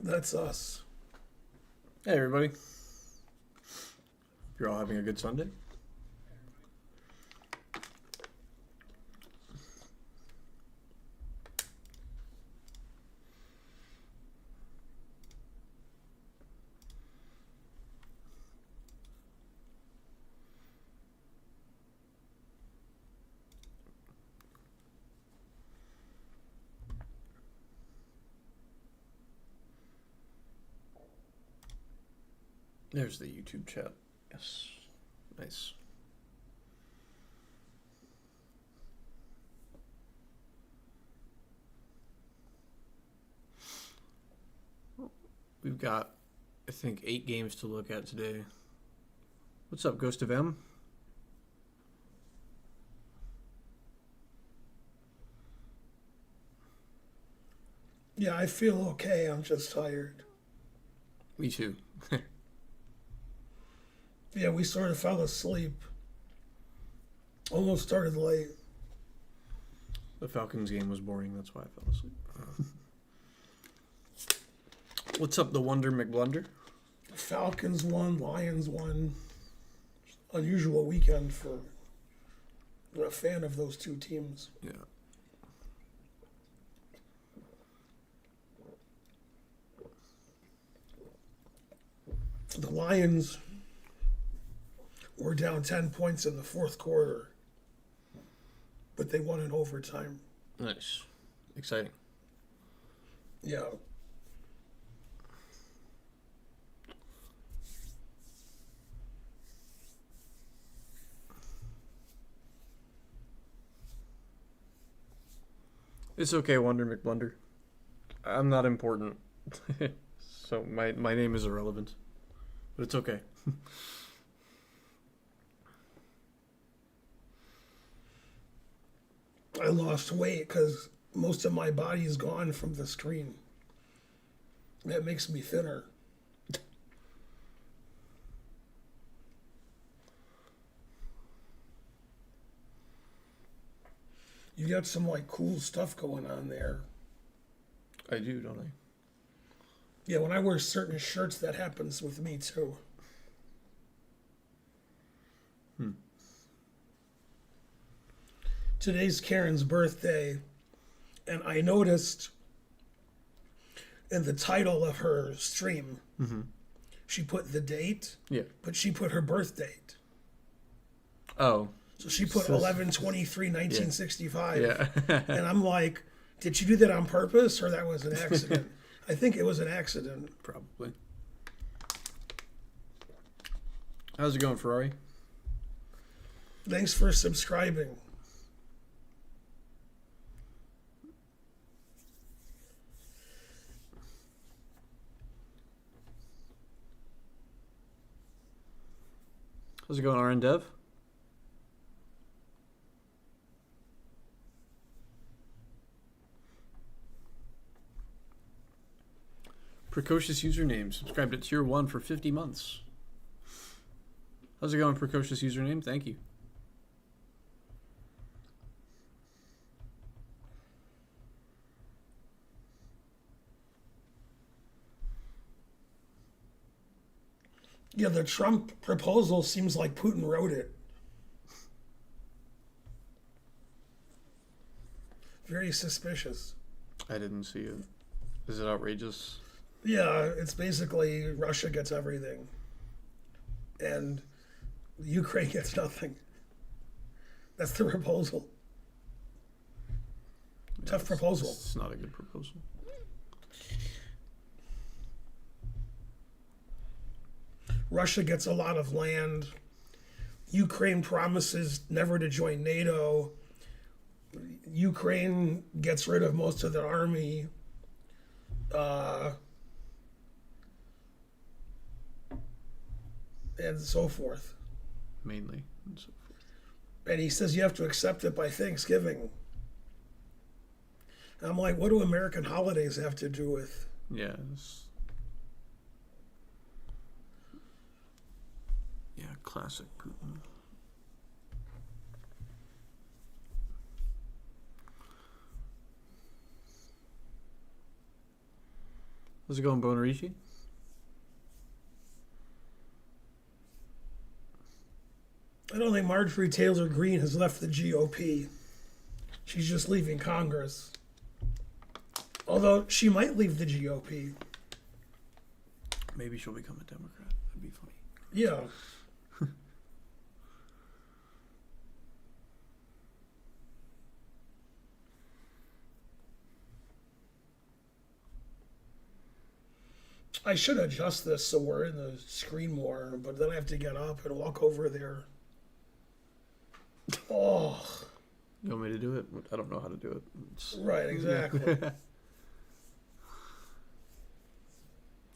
That's us. Hey, everybody. You're all having a good Sunday? There's the YouTube chat. Yes. Nice. We've got, I think, 8 games to look at today. What's up, Ghost of M? Yeah, I feel okay. I'm just tired. Me too. Yeah, we sort of fell asleep. Almost started late. The Falcons game was boring. That's why I fell asleep. What's up, the Wonder McBlunder? Falcons won, Lions won. Unusual weekend for a fan of those two teams. Yeah. The Lions were down 10 points in the fourth quarter, but they won in overtime. Nice. Exciting. Yeah. It's okay, Wonder McBlunder. I'm not important. So my name is irrelevant. But it's okay. I lost weight because most of my body is gone from the screen. That makes me thinner. You got some like cool stuff going on there. I do, don't I? Yeah, when I wear certain shirts, that happens with me too. Today's Karen's birthday, and I noticed in the title of her stream, she put the date, Yeah. but she put her birth date. Oh. So she put 11/23/1965. Yeah. And I'm like, did she do that on purpose or that was an accident? I think it was an accident. Probably. How's it going, Ferrari? Thanks for subscribing. How's it going, RN Dev? Precocious username. Subscribed at tier 1 for 50 months. How's it going, Precocious username? Thank you. Yeah, the Trump proposal seems like Putin wrote it. Very suspicious. I didn't see it. Is it outrageous? Yeah, it's basically Russia gets everything. And Ukraine gets nothing. That's the proposal. Tough proposal. It's not a good proposal. Russia gets a lot of land. Ukraine promises never to join NATO. Ukraine gets rid of most of their army. And so forth. Mainly. And so forth. And he says you have to accept it by Thanksgiving. And I'm like, what do American holidays have to do with? Yeah. Yeah, classic Putin. How's it going, Bonarichi? I don't think Marjorie Taylor Greene has left the GOP. She's just leaving Congress. Although she might leave the GOP. Maybe she'll become a Democrat. That'd be funny. Yeah. I should adjust this so we're in the screen more, but then I have to get up and walk over there. Oh, You want me to do it? I don't know how to do it. right, exactly.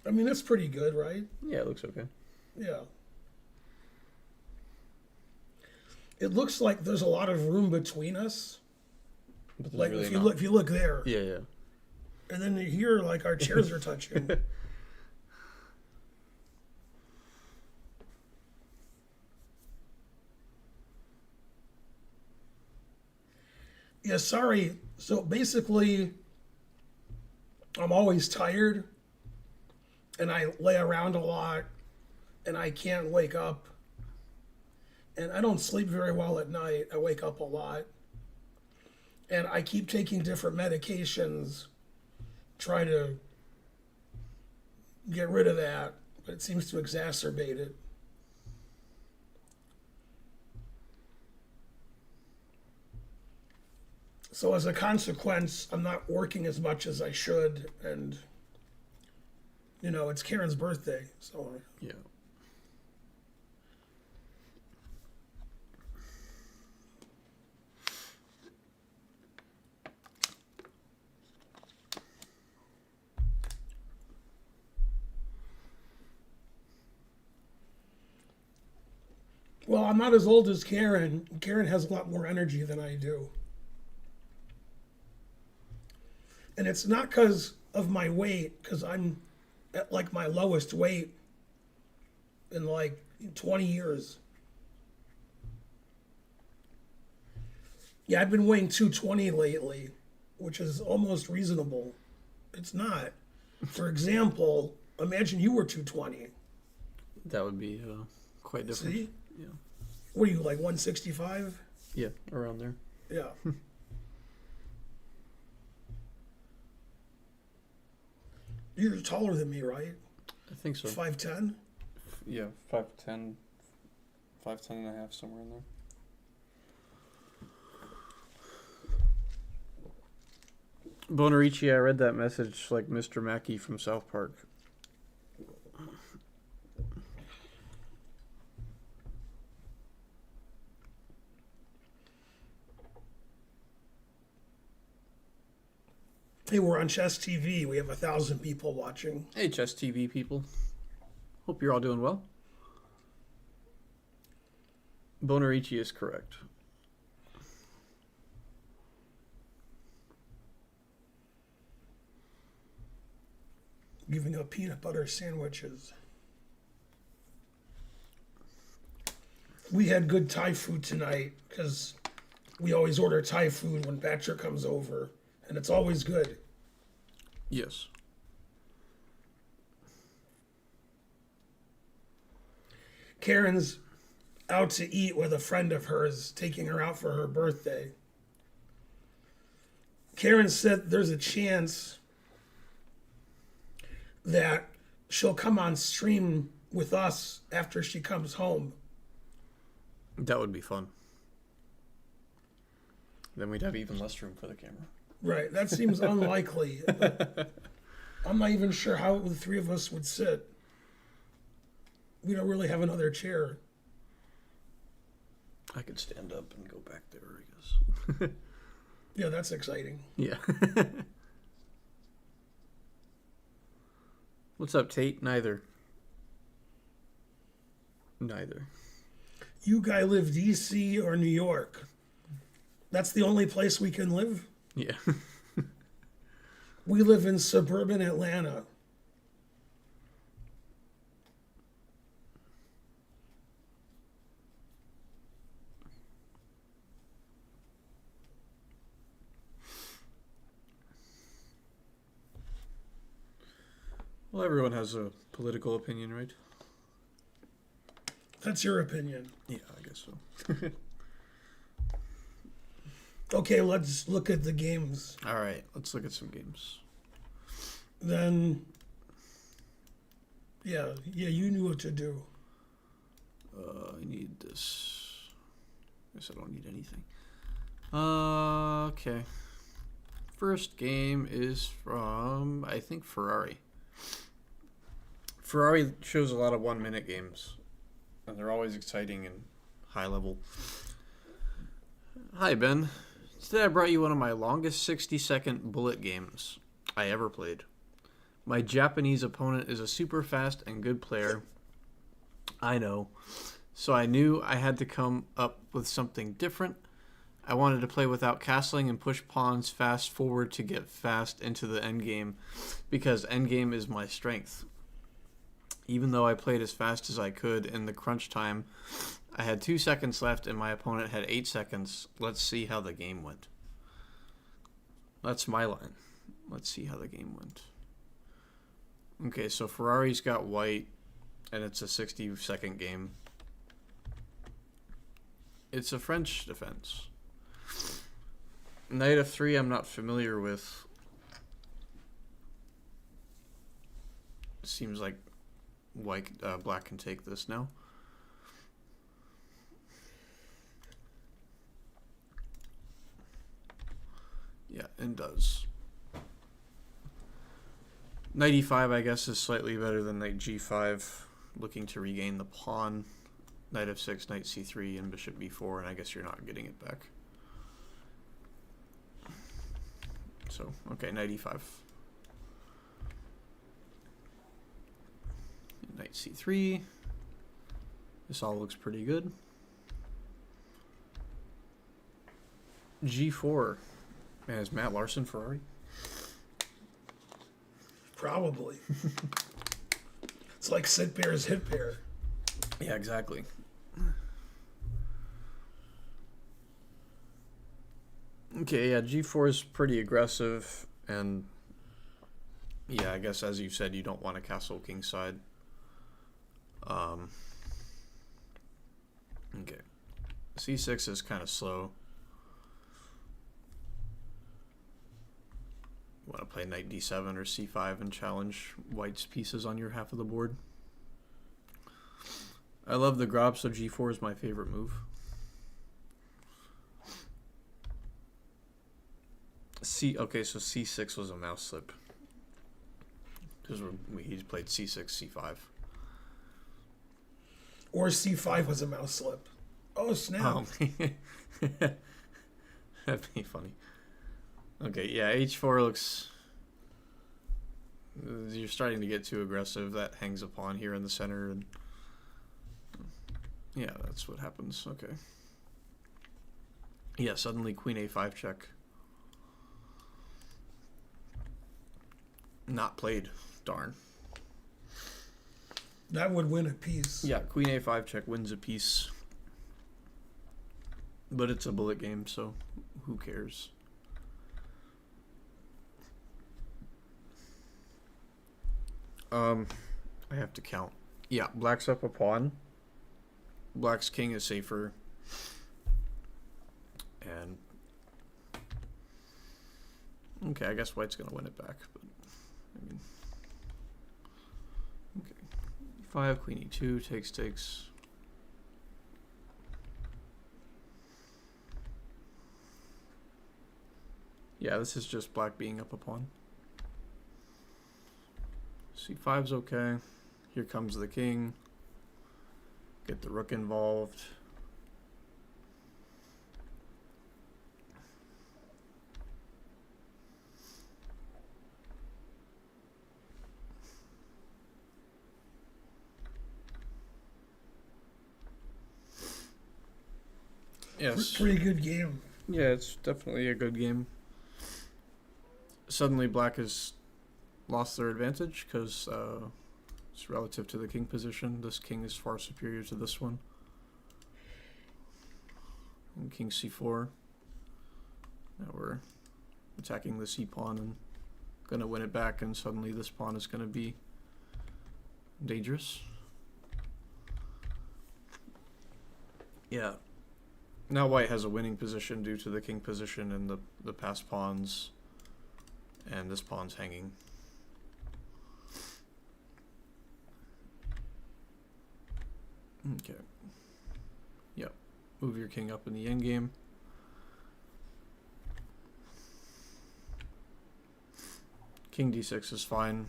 I mean, that's pretty good, right? Yeah, it looks okay. Yeah. It looks like there's a lot of room between us. But there's Like really if you look there, Yeah, yeah. and then here, like our chairs are touching. Yeah, sorry. So basically, I'm always tired, and I lay around a lot, and I can't wake up. And I don't sleep very well at night. I wake up a lot. And I keep taking different medications, try to get rid of that, but it seems to exacerbate it. So as a consequence, I'm not working as much as I should, and it's Karen's birthday, so Yeah. well, I'm not as old as Karen. Karen has a lot more energy than I do. And it's not because of my weight, because I'm at like my lowest weight in like 20 years. Yeah, I've been weighing 220 lately, which is almost reasonable. It's not. For example, imagine you were 220. That would be quite different. See? Yeah. What are you, like 165? Yeah, around there. Yeah. You're taller than me, right? I think so. 5'10"? Yeah, 5'10", 5'10" and a half, somewhere in there. Bonarichi, I read that message like Mr. Mackey from South Park. Hey, we're on Chess TV. We have 1,000 people watching. Hey, Chess TV people. Hope you're all doing well. Bonarichi is correct. Giving up peanut butter sandwiches. We had good Thai food tonight because we always order Thai food when Patrick comes over, and it's always good. Yes. Karen's out to eat with a friend of hers, taking her out for her birthday. Karen said there's a chance that she'll come on stream with us after she comes home. That would be fun. Then we'd have even less room for the camera. Right, that seems unlikely. But I'm not even sure how the three of us would sit. We don't really have another chair. I could stand up and go back there, I guess. Yeah, that's exciting. Yeah. What's up, Tate? Neither. Neither. You guy live DC or New York. That's the only place we can live? Yeah. We live in suburban Atlanta. Well, everyone has a political opinion, right? That's your opinion. Yeah, I guess so. Okay, let's look at the games. All right, let's look at some games. Then, yeah, you knew what to do. I need this. Guess I don't need anything. Okay. First game is from, I think, Ferrari. Ferrari shows a lot of 1-minute games, and they're always exciting and high level. Hi, Ben. Today I brought you one of my longest 60-second bullet games I ever played. My Japanese opponent is a super fast and good player. I know. So I knew I had to come up with something different. I wanted to play without castling and push pawns fast forward to get fast into the endgame, because endgame is my strength. Even though I played as fast as I could in the crunch time, I had 2 seconds left and my opponent had 8 seconds. Let's see how the game went. That's my line. Let's see how the game went. Okay, so Ferrari's got white, and it's a 60-second game. It's a French defense. Knight f3 I'm not familiar with. Seems like black can take this now. Yeah, and does. Knight e5 I guess is slightly better than knight g5, looking to regain the pawn. Knight f6, knight c3, and bishop b4, and I guess you're not getting it back. So, okay, knight e5. Knight c3. This all looks pretty good. g4. Man, is Matt Larson Ferrari? Probably. It's like sit pairs, hit pair. Yeah, exactly. Okay, yeah, g4 is pretty aggressive, and yeah, I guess as you said, you don't want to castle kingside. Okay, c6 is kind of slow. You want to play knight d7 or c5 and challenge white's pieces on your half of the board. I love the Grob, so g4 is my favorite move. Okay, so c6 was a mouse slip. Because he's played c6, c5. Or c5 was a mouse slip. Oh, snap. That'd be funny. Okay, yeah, h4 looks... You're starting to get too aggressive. That hangs a pawn here in the center, and yeah, that's what happens. Okay. Yeah, suddenly queen a5 check. Not played. Darn. That would win a piece. Yeah, queen a5 check wins a piece. But it's a bullet game, so who cares? I have to count. Yeah, black's up a pawn. Black's king is safer. And okay, I guess white's gonna win it back, but I mean, okay. 5, queen e2, takes. Yeah, this is just black being up a pawn. c5's okay. Here comes the king. Get the rook involved. Yes. Pretty good game. Yeah, it's definitely a good game. Suddenly black has lost their advantage because it's relative to the king position. This king is far superior to this one. And king c4. Now we're attacking the c pawn and gonna win it back, and suddenly this pawn is gonna be Dangerous. Yeah. Now white has a winning position due to the king position and the passed pawns. And this pawn's hanging. Okay. Yep. Move your king up in the endgame. King d6 is fine.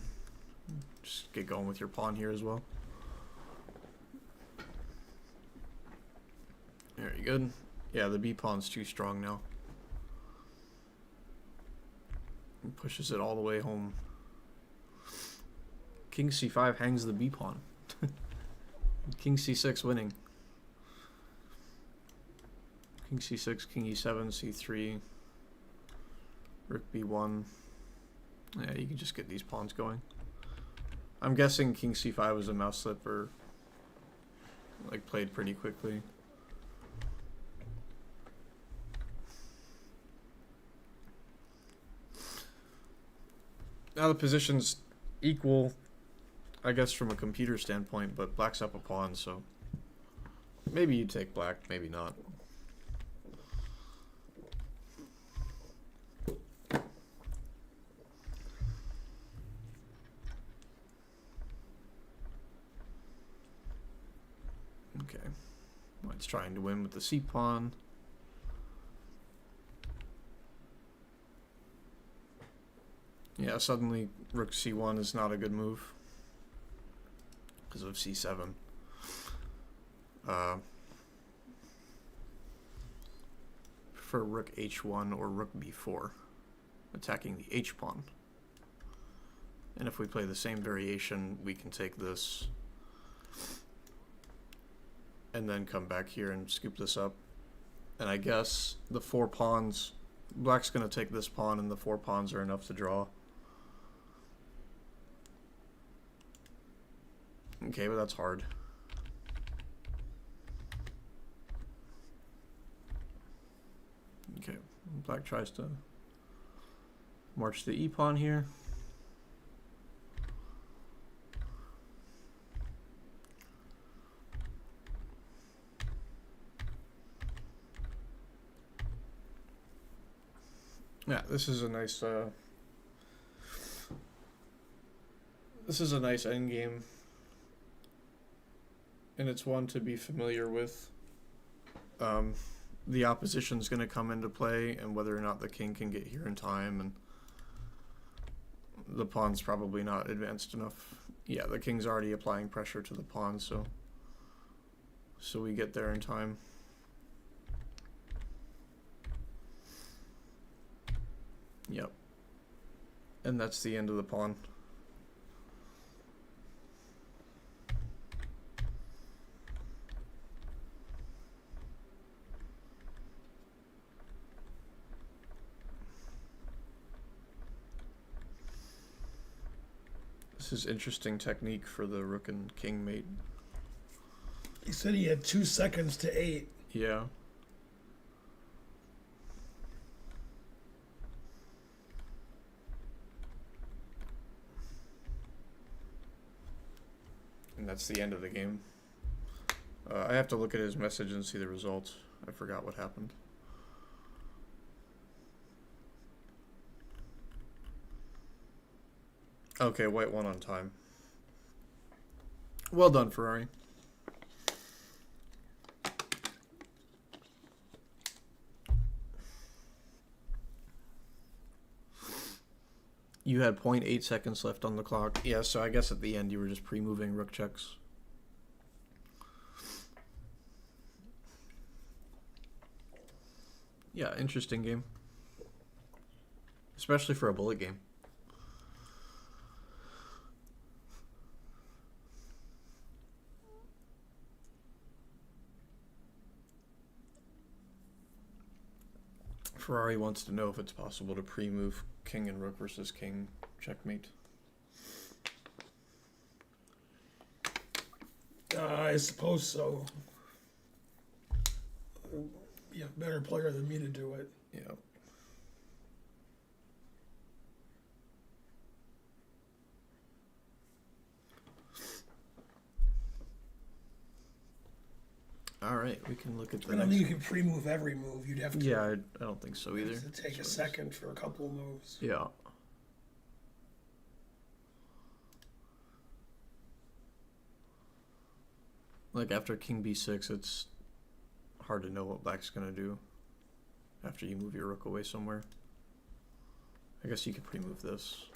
Just get going with your pawn here as well. Very good. Yeah, the b pawn's too strong now. It pushes it all the way home. King c5 hangs the b pawn. King c6 winning. King c6, king e7, c3, rook b1. Yeah, you can just get these pawns going. I'm guessing king c5 was a mouse slip or like played pretty quickly. Now the position's equal, I guess, from a computer standpoint, but black's up a pawn, so maybe you take black, maybe not. Okay, white's trying to win with the c pawn. Yeah, suddenly rook c1 is not a good move because of c7. Prefer rook h1 or rook b4, attacking the h pawn. And if we play the same variation, we can take this and then come back here and scoop this up. And I guess the 4 pawns, black's going to take this pawn and the 4 pawns are enough to draw. Okay, but that's hard. Okay, black tries to march the e pawn here. Yeah, this is a nice endgame. And it's one to be familiar with. The opposition's going to come into play, and whether or not the king can get here in time, and the pawn's probably not advanced enough. Yeah, the king's already applying pressure to the pawn, so we get there in time. Yep. And that's the end of the pawn. This is interesting technique for the rook and king mate. He said he had 2 seconds to 8. Yeah. And that's the end of the game. I have to look at his message and see the results. I forgot what happened. Okay, white won on time. Well done, Ferrari. You had 0.8 seconds left on the clock. Yeah, so I guess at the end you were just pre-moving rook checks. Yeah, interesting game. Especially for a bullet game. Ferrari wants to know if it's possible to pre-move king and rook versus king checkmate. I suppose so. Be a better player than me to do it. Yeah. right, we can look at the I don't next. think you can pre-move every move. You'd have to, Yeah, I don't think so either. to take a second for a couple of moves. Yeah. Like after king b6, it's hard to know what black's gonna do after you move your rook away somewhere. I guess you could pre-move this.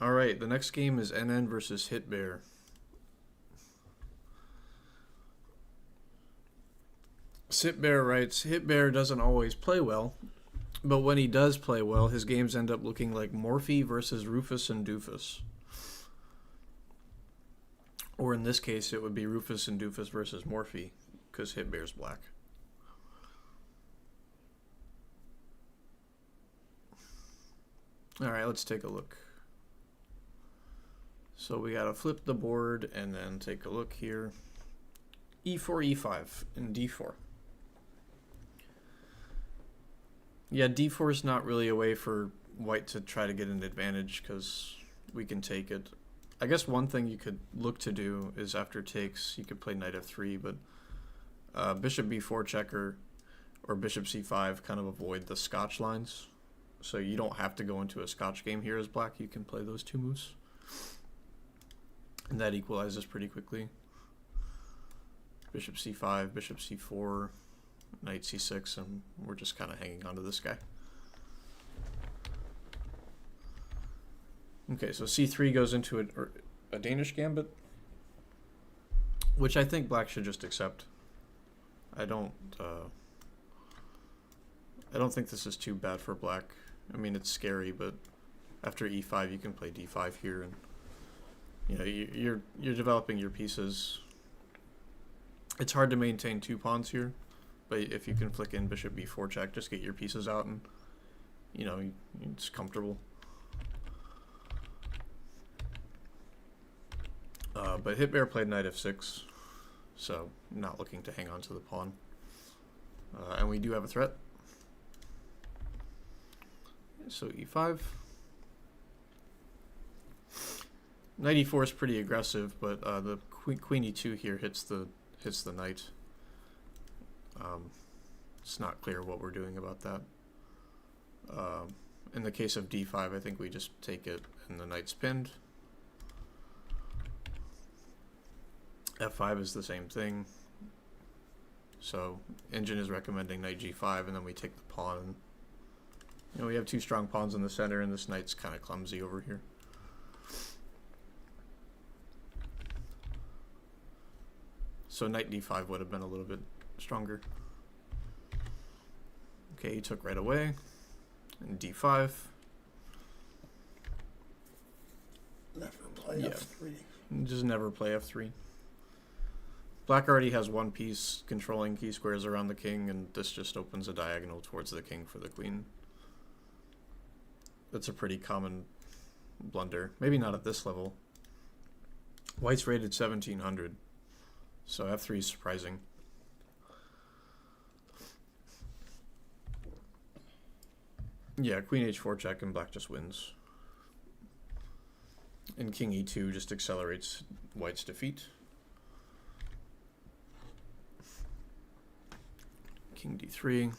Alright, the next game is NN versus Hitbear. Sitbear writes, Hitbear doesn't always play well, but when he does play well, his games end up looking like Morphe versus Rufus and Doofus. Or in this case, it would be Rufus and Doofus versus Morphe, because Hitbear's black. Alright, let's take a look. So we gotta flip the board and then take a look here. E4, E5, and D4. Yeah, D4 is not really a way for white to try to get an advantage because we can take it. I guess one thing you could look to do is after takes, you could play knight f3, but bishop b4 checker or bishop c5 kind of avoid the scotch lines. So you don't have to go into a scotch game here as black. You can play those two moves. And that equalizes pretty quickly. Bishop c5, bishop c4, knight c6, and we're just kind of hanging on to this guy. Okay, so c3 goes into a Danish gambit, which I think black should just accept. I don't think this is too bad for black. I mean, it's scary, but after e5, you can play d5 here, and you know you're developing your pieces. It's hard to maintain two pawns here, but if you can flick in bishop b4 check, just get your pieces out, and you know it's comfortable. But Hitbear played knight f6, so not looking to hang on to the pawn. And we do have a threat. So e5. Knight e4 is pretty aggressive, but the queen e2 here hits the knight. It's not clear what we're doing about that. In the case of d5, I think we just take it and the knight's pinned. f5 is the same thing. So Engine is recommending knight g5, and then we take the pawn. And, you know, we have two strong pawns in the center, and this knight's kind of clumsy over here. So knight d5 would have been a little bit stronger. Okay, he took right away. And d5. Never play f3. Just never play f3. Black already has one piece controlling key squares around the king, and this just opens a diagonal towards the king for the queen. That's a pretty common blunder. Maybe not at this level. White's rated 1700, so f3 is surprising. Yeah, queen h4 check and black just wins. And king e2 just accelerates white's defeat. King d3.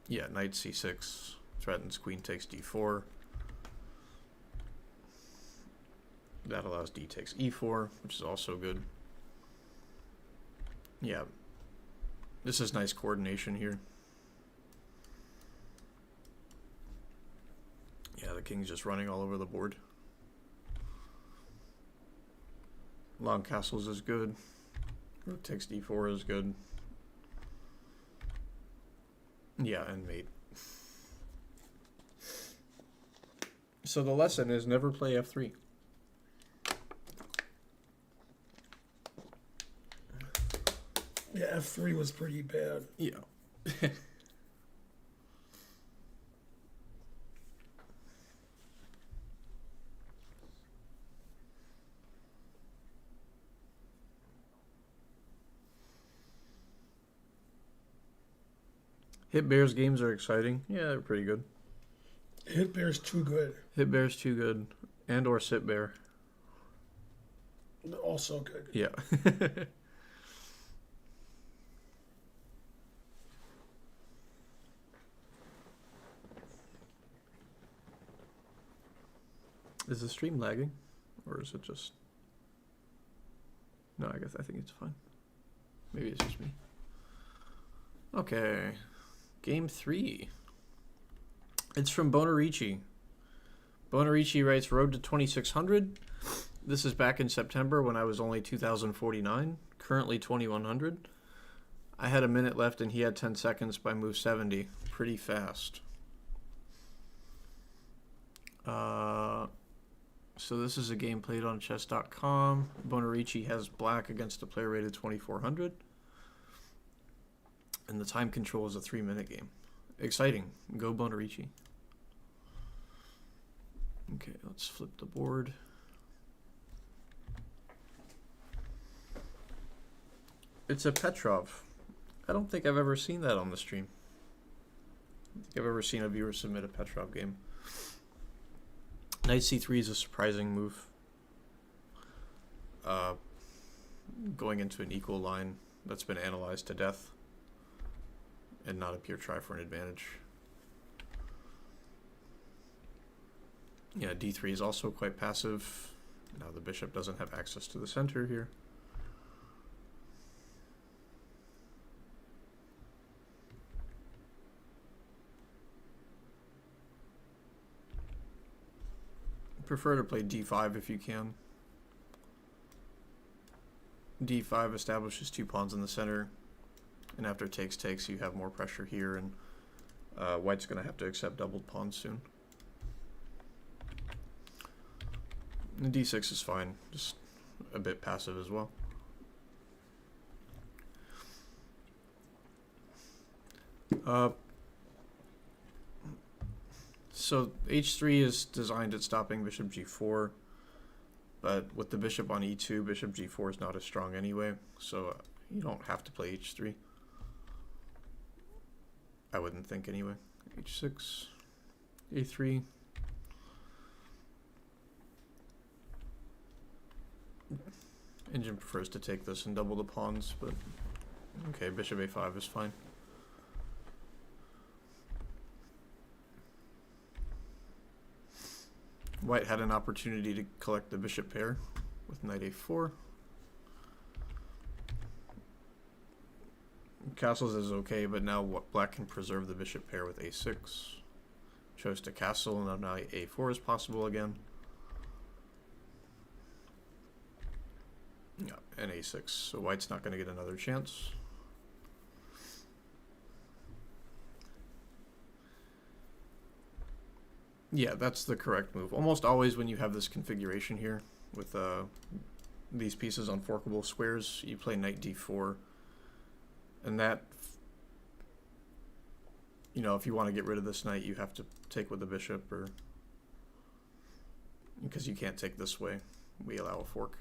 Yeah, knight c6 threatens queen takes d4. That allows d takes e4, which is also good. Yeah, this is nice coordination here. Yeah, the king's just running all over the board. Long castles is good. Rook takes d4 is good. Yeah, and mate. So the lesson is never play f3. Yeah, f3 was pretty bad. Yeah. Hitbear's games are exciting. Yeah, they're pretty good. Hitbear's too good. Hitbear's too good. And or Sitbear. Also good. Yeah. Is the stream lagging? Or is it just... No, I think it's fine. Maybe it's just me. Okay. Game 3. It's from Bonarici. Bonarici writes, Road to 2600. This is back in September when I was only 2049. Currently 2100. I had a minute left and he had 10 seconds by move 70. Pretty fast. So this is a game played on chess.com. Bonarici has black against a player rated 2400. And the time control is a 3-minute game. Exciting. Go Bonarici. Okay, let's flip the board. It's a Petrov. I don't think I've ever seen that on the stream. I don't think I've ever seen a viewer submit a Petrov game. Knight c3 is a surprising move. Going into an equal line that's been analyzed to death. And not a pure try for an advantage. Yeah, d3 is also quite passive. Now the bishop doesn't have access to the center here. Prefer to play d5 if you can. d5 establishes 2 pawns in the center, and after takes you have more pressure here, and white's going to have to accept doubled pawns soon. And d6 is fine, just a bit passive as well. So h3 is designed at stopping bishop g4, but with the bishop on e2, bishop g4 is not as strong anyway, so you don't have to play h3. I wouldn't think anyway. h6, a3. Engine prefers to take this and double the pawns, but okay, bishop a5 is fine. White had an opportunity to collect the bishop pair with knight a4. Castles is okay, but now black can preserve the bishop pair with a6. Chose to castle, and now knight a4 is possible again. Yeah, and a6. So white's not going to get another chance. Yeah, that's the correct move. Almost always when you have this configuration here with these pieces on forkable squares, you play knight d4. And that, you know, if you want to get rid of this knight, you have to take with the bishop, or because you can't take this way. We allow a fork.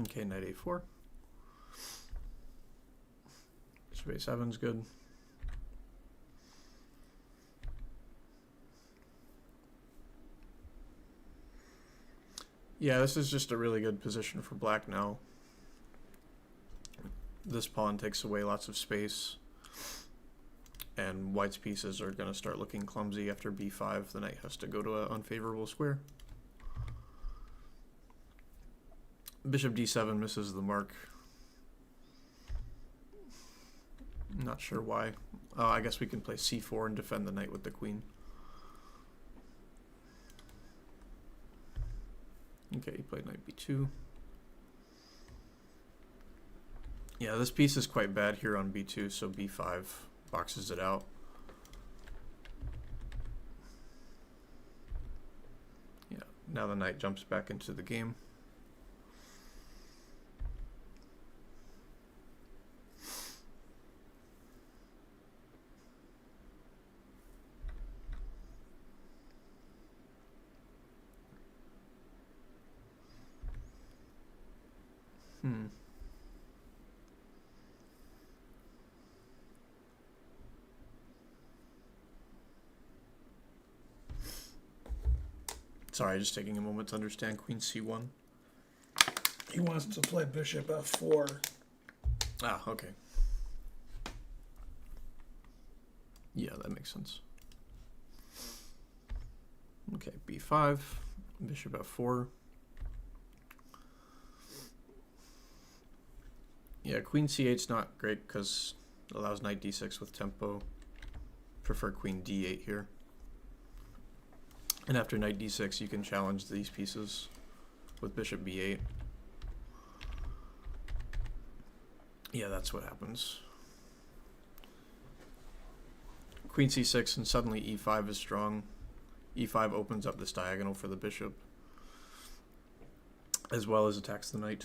Okay, knight a4. Bishop a7 is good. Yeah, this is just a really good position for black now. This pawn takes away lots of space, and white's pieces are going to start looking clumsy after b5. The knight has to go to an unfavorable square. Bishop d7 misses the mark. Not sure why. I guess we can play c4 and defend the knight with the queen. Okay, he played knight b2. Yeah, this piece is quite bad here on b2, so b5 boxes it out. Yeah, now the knight jumps back into the game. Sorry, just taking a moment to understand queen c1. He wants to play bishop f4. Ah, okay. Yeah, that makes sense. Okay, b5, bishop f4. Yeah, queen c8's not great because it allows knight d6 with tempo. Prefer queen d8 here. And after knight d6, you can challenge these pieces with bishop b8. Yeah, that's what happens. Queen c6 and suddenly e5 is strong. e5 opens up this diagonal for the bishop, as well as attacks the knight.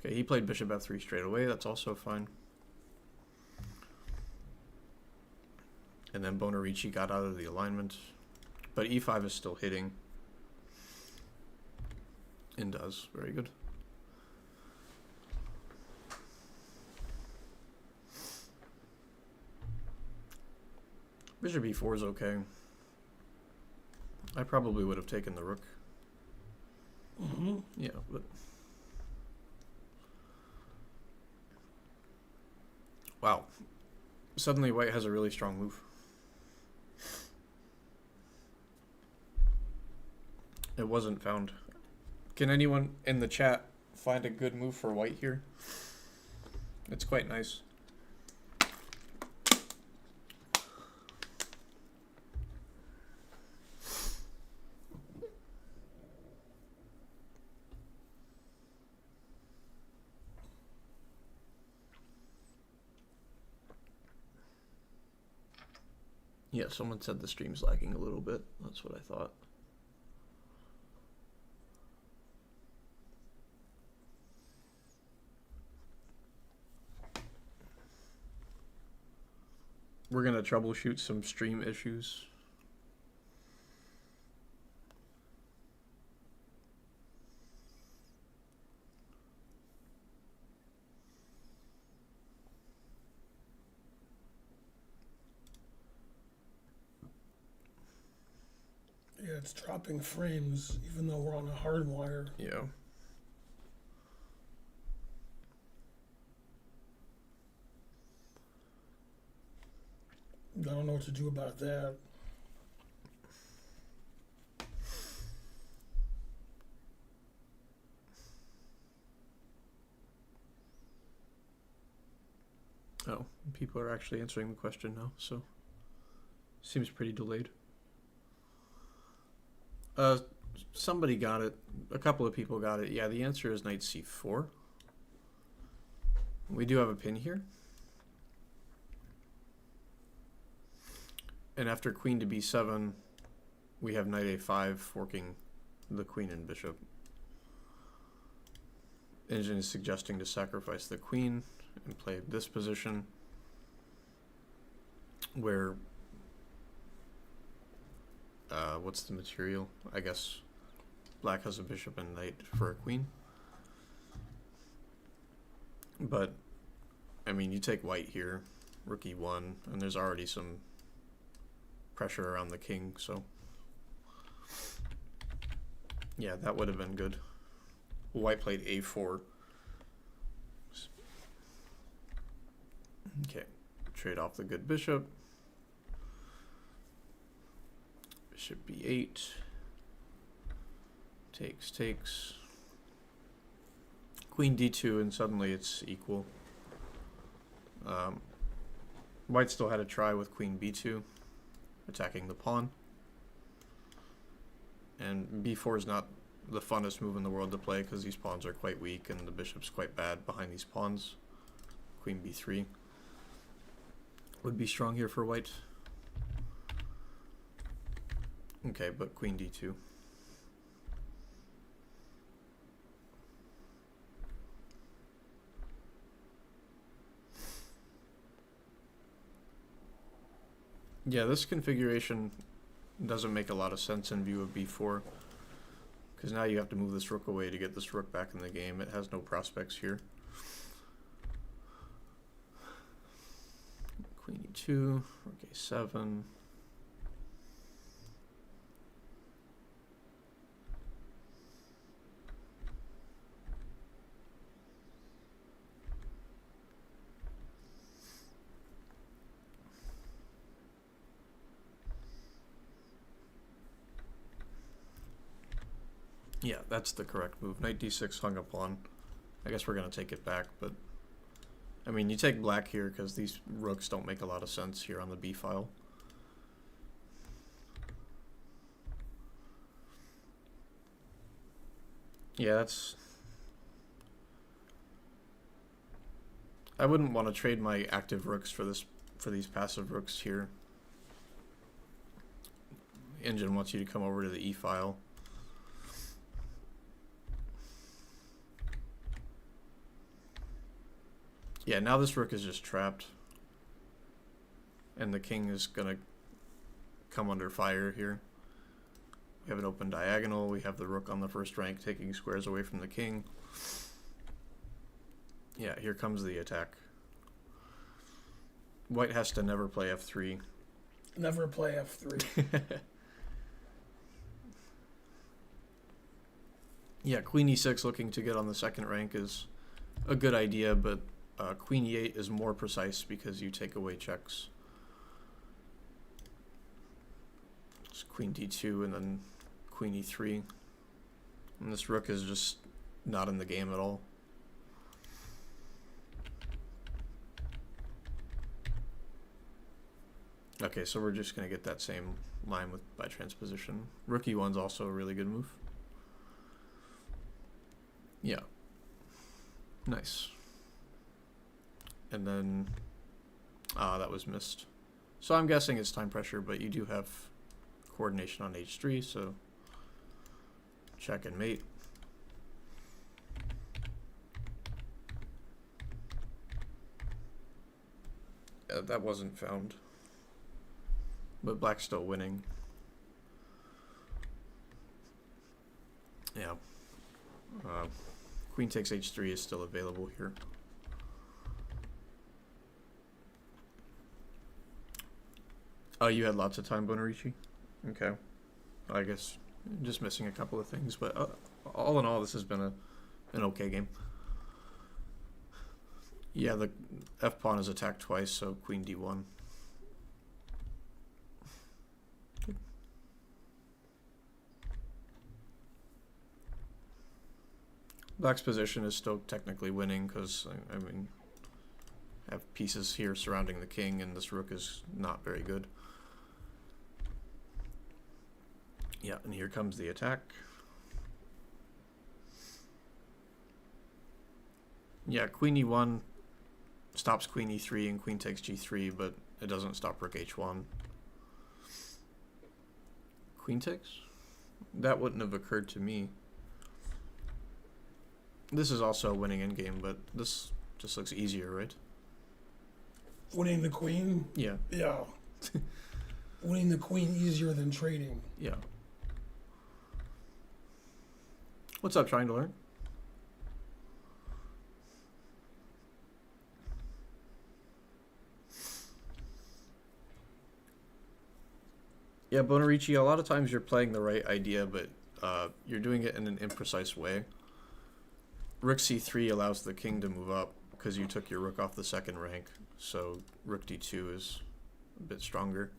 Okay, he played bishop f3 straight away. That's also fine. And then Bonarici got out of the alignment. But e5 is still hitting. And does. Very good. Bishop e4 is okay. I probably would have taken the rook. Mm-hmm. Yeah, but... Wow. Suddenly white has a really strong move. It wasn't found. Can anyone in the chat find a good move for white here? It's quite nice. Yeah, someone said the stream's lagging a little bit. That's what I thought. We're gonna troubleshoot some stream issues. Yeah, it's dropping frames, even though we're on a hard wire. Yeah. I don't know what to do about that. Oh, people are actually answering the question now, so seems pretty delayed. Somebody got it. A couple of people got it. Yeah, the answer is knight c4. We do have a pin here. And after queen to b7, we have knight a5 forking the queen and bishop. Engine is suggesting to sacrifice the queen and play this position where what's the material? I guess black has a bishop and knight for a queen. But I mean, you take white here, rook e1, and there's already some pressure around the king, so yeah, that would have been good. White played a4. Okay, trade off the good bishop. Bishop b8. Takes. Queen d2, and suddenly it's equal. White still had a try with queen b2, attacking the pawn. And b4 is not the funnest move in the world to play because these pawns are quite weak and the bishop's quite bad behind these pawns. Queen b3 would be strong here for white. Okay, but queen d2. Yeah, this configuration doesn't make a lot of sense in view of b4, because now you have to move this rook away to get this rook back in the game. It has no prospects here. Queen e2, rook a7. Yeah, that's the correct move. Knight d6 hung a pawn. I guess we're going to take it back, but... I mean, you take black here because these rooks don't make a lot of sense here on the b file. Yeah, that's... I wouldn't want to trade my active rooks for these passive rooks here. Engine wants you to come over to the e file. Yeah, now this rook is just trapped. And the king is gonna come under fire here. We have an open diagonal, we have the rook on the first rank taking squares away from the king. Yeah, here comes the attack. White has to never play f3. Never play f3. Yeah, queen e6 looking to get on the second rank is a good idea, but queen e8 is more precise because you take away checks. It's queen d2 and then queen e3. And this rook is just not in the game at all. Okay, so we're just going to get that same line by transposition. Rook e1's also a really good move. Yeah. Nice. And then... that was missed. So I'm guessing it's time pressure, but you do have coordination on h3, so... check and mate. That wasn't found. But black's still winning. Yeah. Queen takes h3 is still available here. Oh, you had lots of time, Bonarici? Okay. I guess just missing a couple of things, but all in all, this has been an okay game. Yeah, the f-pawn is attacked twice, so queen d1. Black's position is still technically winning because, I mean, I have pieces here surrounding the king and this rook is not very good. Yeah, and here comes the attack. Yeah, queen e1 stops queen e3 and queen takes g3, but it doesn't stop rook h1. Queen takes? That wouldn't have occurred to me. This is also a winning endgame, but this just looks easier, right? Winning the queen? Yeah. Yeah. Winning the queen easier than trading. Yeah. What's up, trying to learn? Yeah, Bonarici, a lot of times you're playing the right idea, but you're doing it in an imprecise way. Rook c3 allows the king to move up because you took your rook off the second rank, so rook d2 is a bit stronger.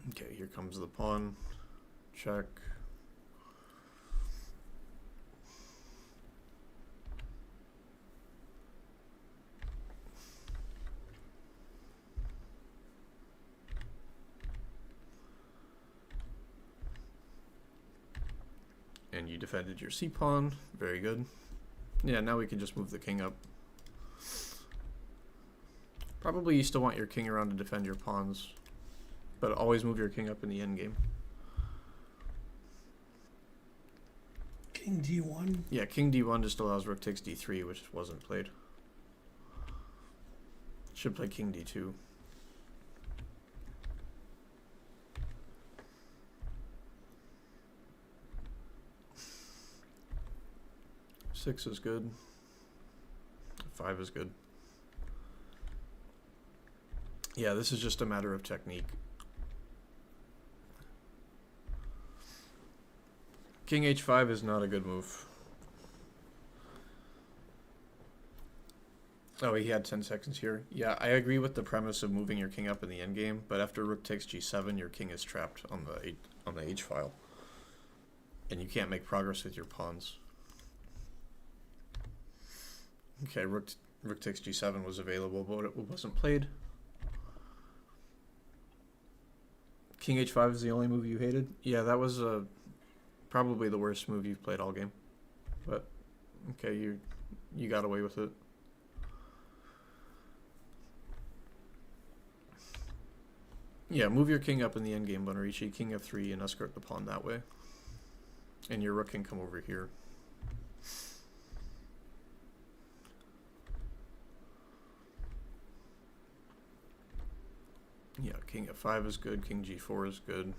Okay, here comes the pawn. Check. And you defended your c-pawn. Very good. Yeah, now we can just move the king up. Probably you still want your king around to defend your pawns, but always move your king up in the endgame. King d1? Yeah, king d1 just allows rook takes d3, which wasn't played. Should play king d2. Six is good. 5 is good. Yeah, this is just a matter of technique. King h5 is not a good move. Oh, he had 10 seconds here. Yeah, I agree with the premise of moving your king up in the endgame, but after rook takes g7, your king is trapped on the h file, and you can't make progress with your pawns. Okay, rook takes g7 was available, but it wasn't played. King h5 is the only move you hated? Yeah, that was probably the worst move you've played all game. But okay, you got away with it. Yeah, move your king up in the endgame, Bonarici. King f3 and escort the pawn that way. And your rook can come over here. Yeah, king f5 is good, king g4 is good,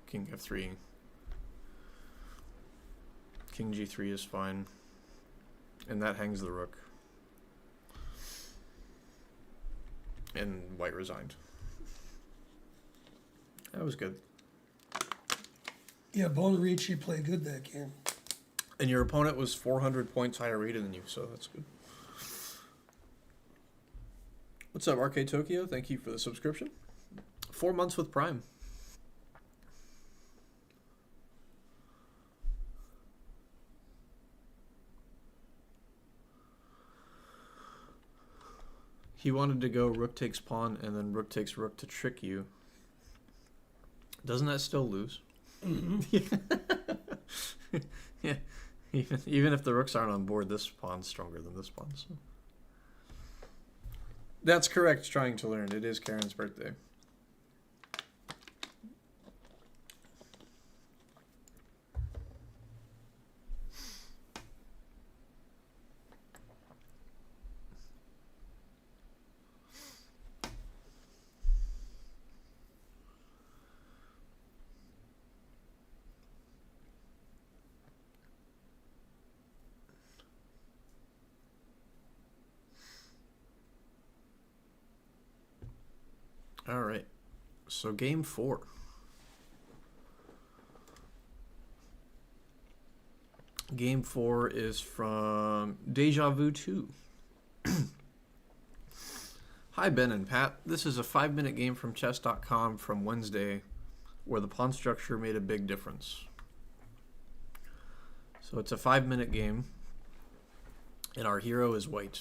king f3. King g3 is fine. And that hangs the rook. And white resigned. That was good. Yeah, Bonarici played good that game. And your opponent was 400 points higher rated than you, so that's good. What's up, Arcade Tokyo? Thank you for the subscription. 4 months with Prime. He wanted to go rook takes pawn and then rook takes rook to trick you. Doesn't that still lose? Mm-hmm. Yeah. Even if the rooks aren't on board, this pawn's stronger than this pawn. So. That's correct, trying to learn. It is Karen's birthday. All right, so game 4. Game 4 is from Deja Vu 2. Hi, Ben and Pat. This is a 5-minute game from chess.com from Wednesday where the pawn structure made a big difference. So it's a 5-minute game, and our hero is white.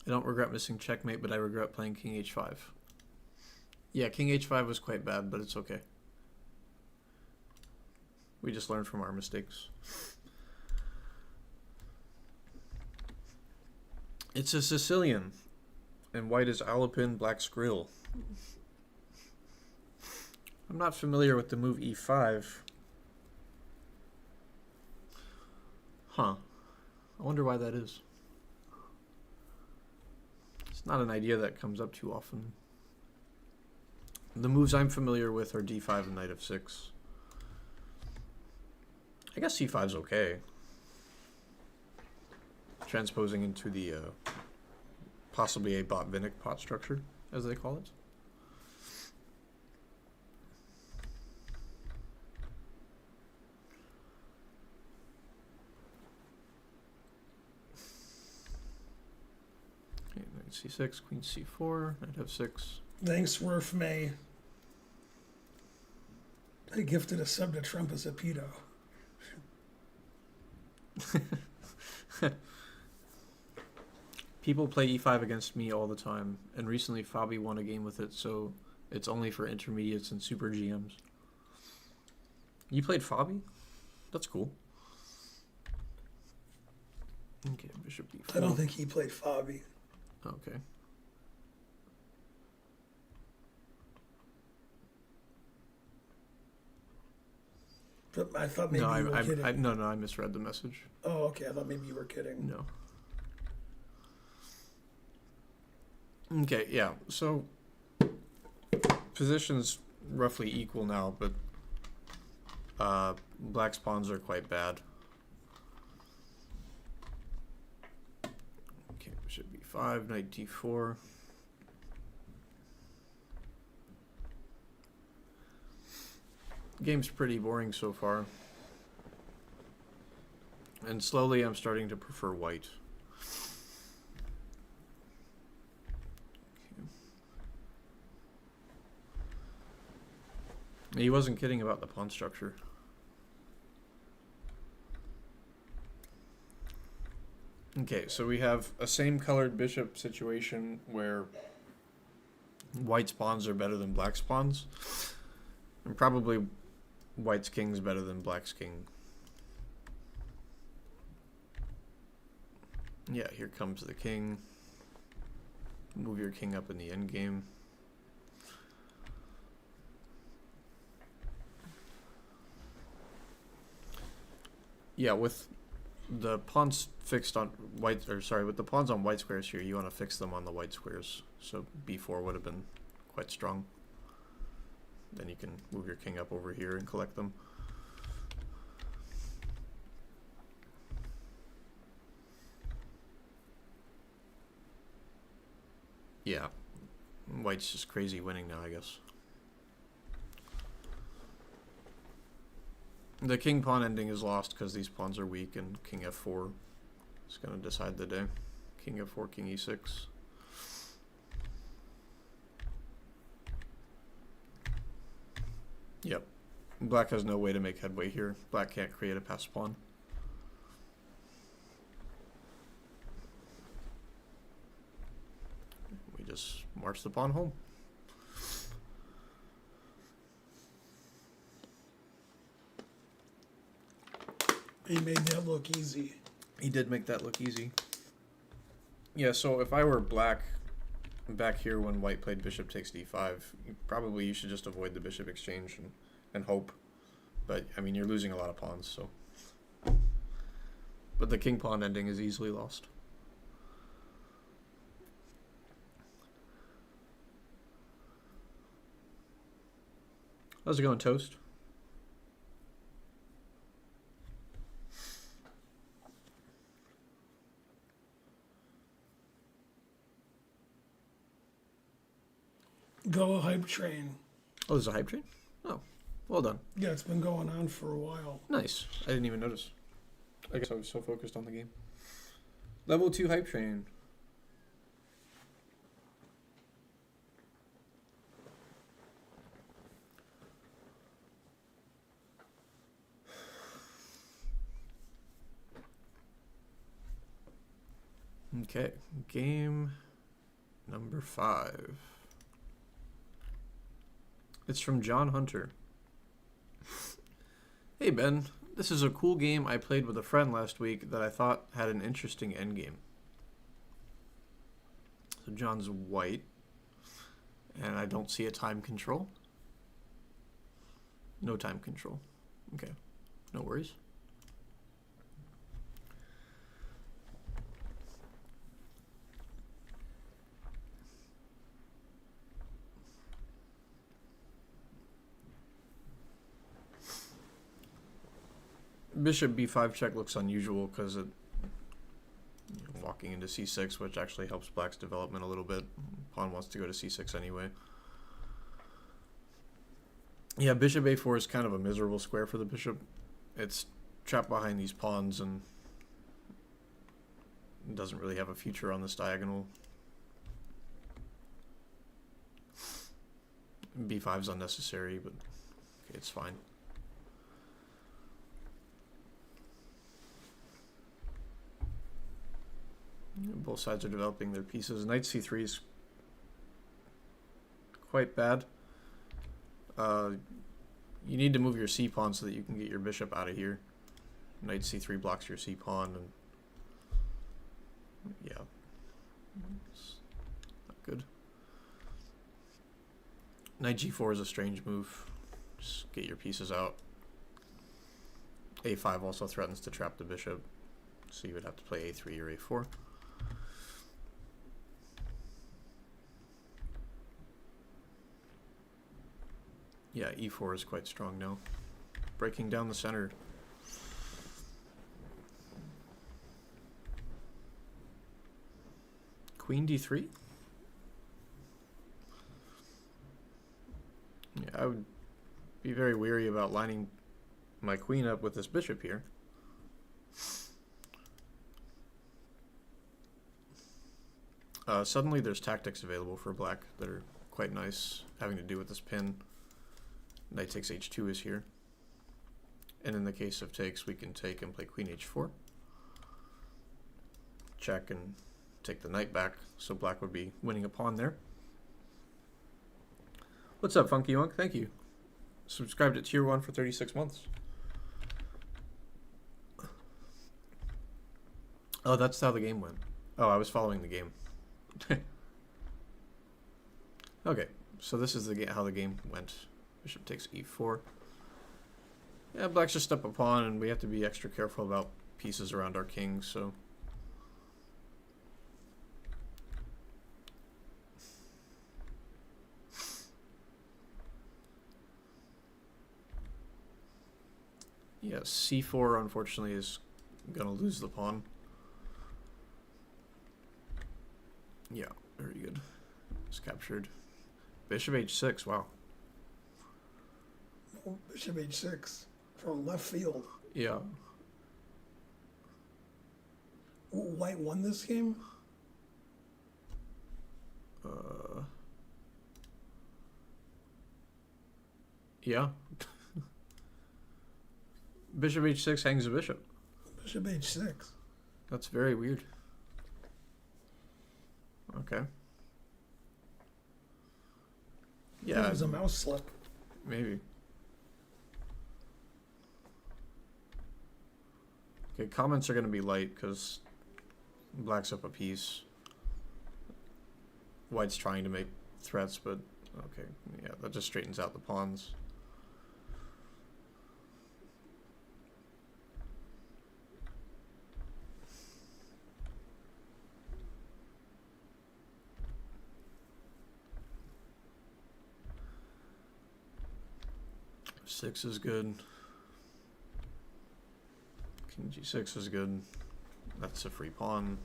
I don't regret missing checkmate, but I regret playing king h5. Yeah, king h5 was quite bad, but it's okay. We just learned from our mistakes. It's a Sicilian, and white is Alapin, black Skrill. I'm not familiar with the move e5. Huh. I wonder why that is. It's not an idea that comes up too often. The moves I'm familiar with are d5 and knight f6. I guess c5 is okay. Transposing into the possibly a Botvinnik pot structure, as they call it. Okay, knight c6, queen c4, knight f6. Thanks, Worf May. I gifted a sub to Trump as a pedo. People play e5 against me all the time, and recently Fabi won a game with it, so it's only for intermediates and super GMs. You played Fabi? That's cool. Okay, bishop e4. I don't think he played Fabi. Okay. But I thought maybe No, you were kidding. no, I misread the message. Oh, okay. I thought maybe you were kidding. No. Okay, yeah. So positions roughly equal now, but black's pawns are quite bad. Okay, bishop b5, knight d4. Game's pretty boring so far. And slowly I'm starting to prefer white. He wasn't kidding about the pawn structure. Okay, so we have a same colored bishop situation where white's pawns are better than black's pawns. And probably white's king's better than black's king. Yeah, here comes the king. Move your king up in the endgame. Yeah, with the pawns fixed on white, or sorry, with the pawns on white squares here, you want to fix them on the white squares. So b4 would have been quite strong. Then you can move your king up over here and collect them. Yeah, white's just crazy winning now, I guess. The king pawn ending is lost because these pawns are weak, and king f4 is going to decide the day. King f4, king e6. Yep. Black has no way to make headway here. Black can't create a passed pawn. We just march the pawn home. He made that look easy. He did make that look easy. Yeah, so if I were black back here when white played bishop takes d5, probably you should just avoid the bishop exchange and hope. But, I mean, you're losing a lot of pawns, so. But the king pawn ending is easily lost. How's it going, Toast? Go hype train. Oh, there's a hype train? Oh, well done. Yeah, it's been going on for a while. Nice. I didn't even notice. I guess I was so focused on the game. Level 2 hype train. Okay, game number 5. It's from John Hunter. Hey Ben, this is a cool game I played with a friend last week that I thought had an interesting endgame. So John's white, and I don't see a time control. No time control. Okay, no worries. Bishop b5 check looks unusual because it walking into c6, which actually helps black's development a little bit. Pawn wants to go to c6 anyway. Yeah, bishop a4 is kind of a miserable square for the bishop. It's trapped behind these pawns and doesn't really have a future on this diagonal. b5 is unnecessary, but okay, it's fine. Both sides are developing their pieces. Knight c3 is quite bad. You need to move your c pawn so that you can get your bishop out of here. Knight c3 blocks your c pawn, and yeah, it's not good. Knight g4 is a strange move. Just get your pieces out. a5 also threatens to trap the bishop, so you would have to play a3 or a4. Yeah, e4 is quite strong now. Breaking down the center. Queen d3? Yeah, I would be very weary about lining my queen up with this bishop here. Suddenly there's tactics available for black that are quite nice, having to do with this pin. Knight takes h2 is here. And in the case of takes, we can take and play queen h4. Check and take the knight back, so black would be winning a pawn there. What's up, Funky Monk? Thank you. Subscribed to Tier 1 for 36 months. Oh, that's how the game went. Oh, I was following the game. Okay, so this is how the game went. Bishop takes e4. Yeah, black's just up a pawn, and we have to be extra careful about pieces around our king, so... Yeah, c4 unfortunately is gonna lose the pawn. Yeah, very good. It's captured. Bishop h6, wow. Oh, bishop h6 from left field. Yeah. White won this game? Yeah. Bishop h6 hangs a bishop. Bishop h6. That's very weird. Okay. Yeah. It was a mouse slip. Maybe. Okay, comments are going to be light because black's up a piece. White's trying to make threats, but okay. Yeah, that just straightens out the pawns. Six is good. King g6 is good. That's a free pawn.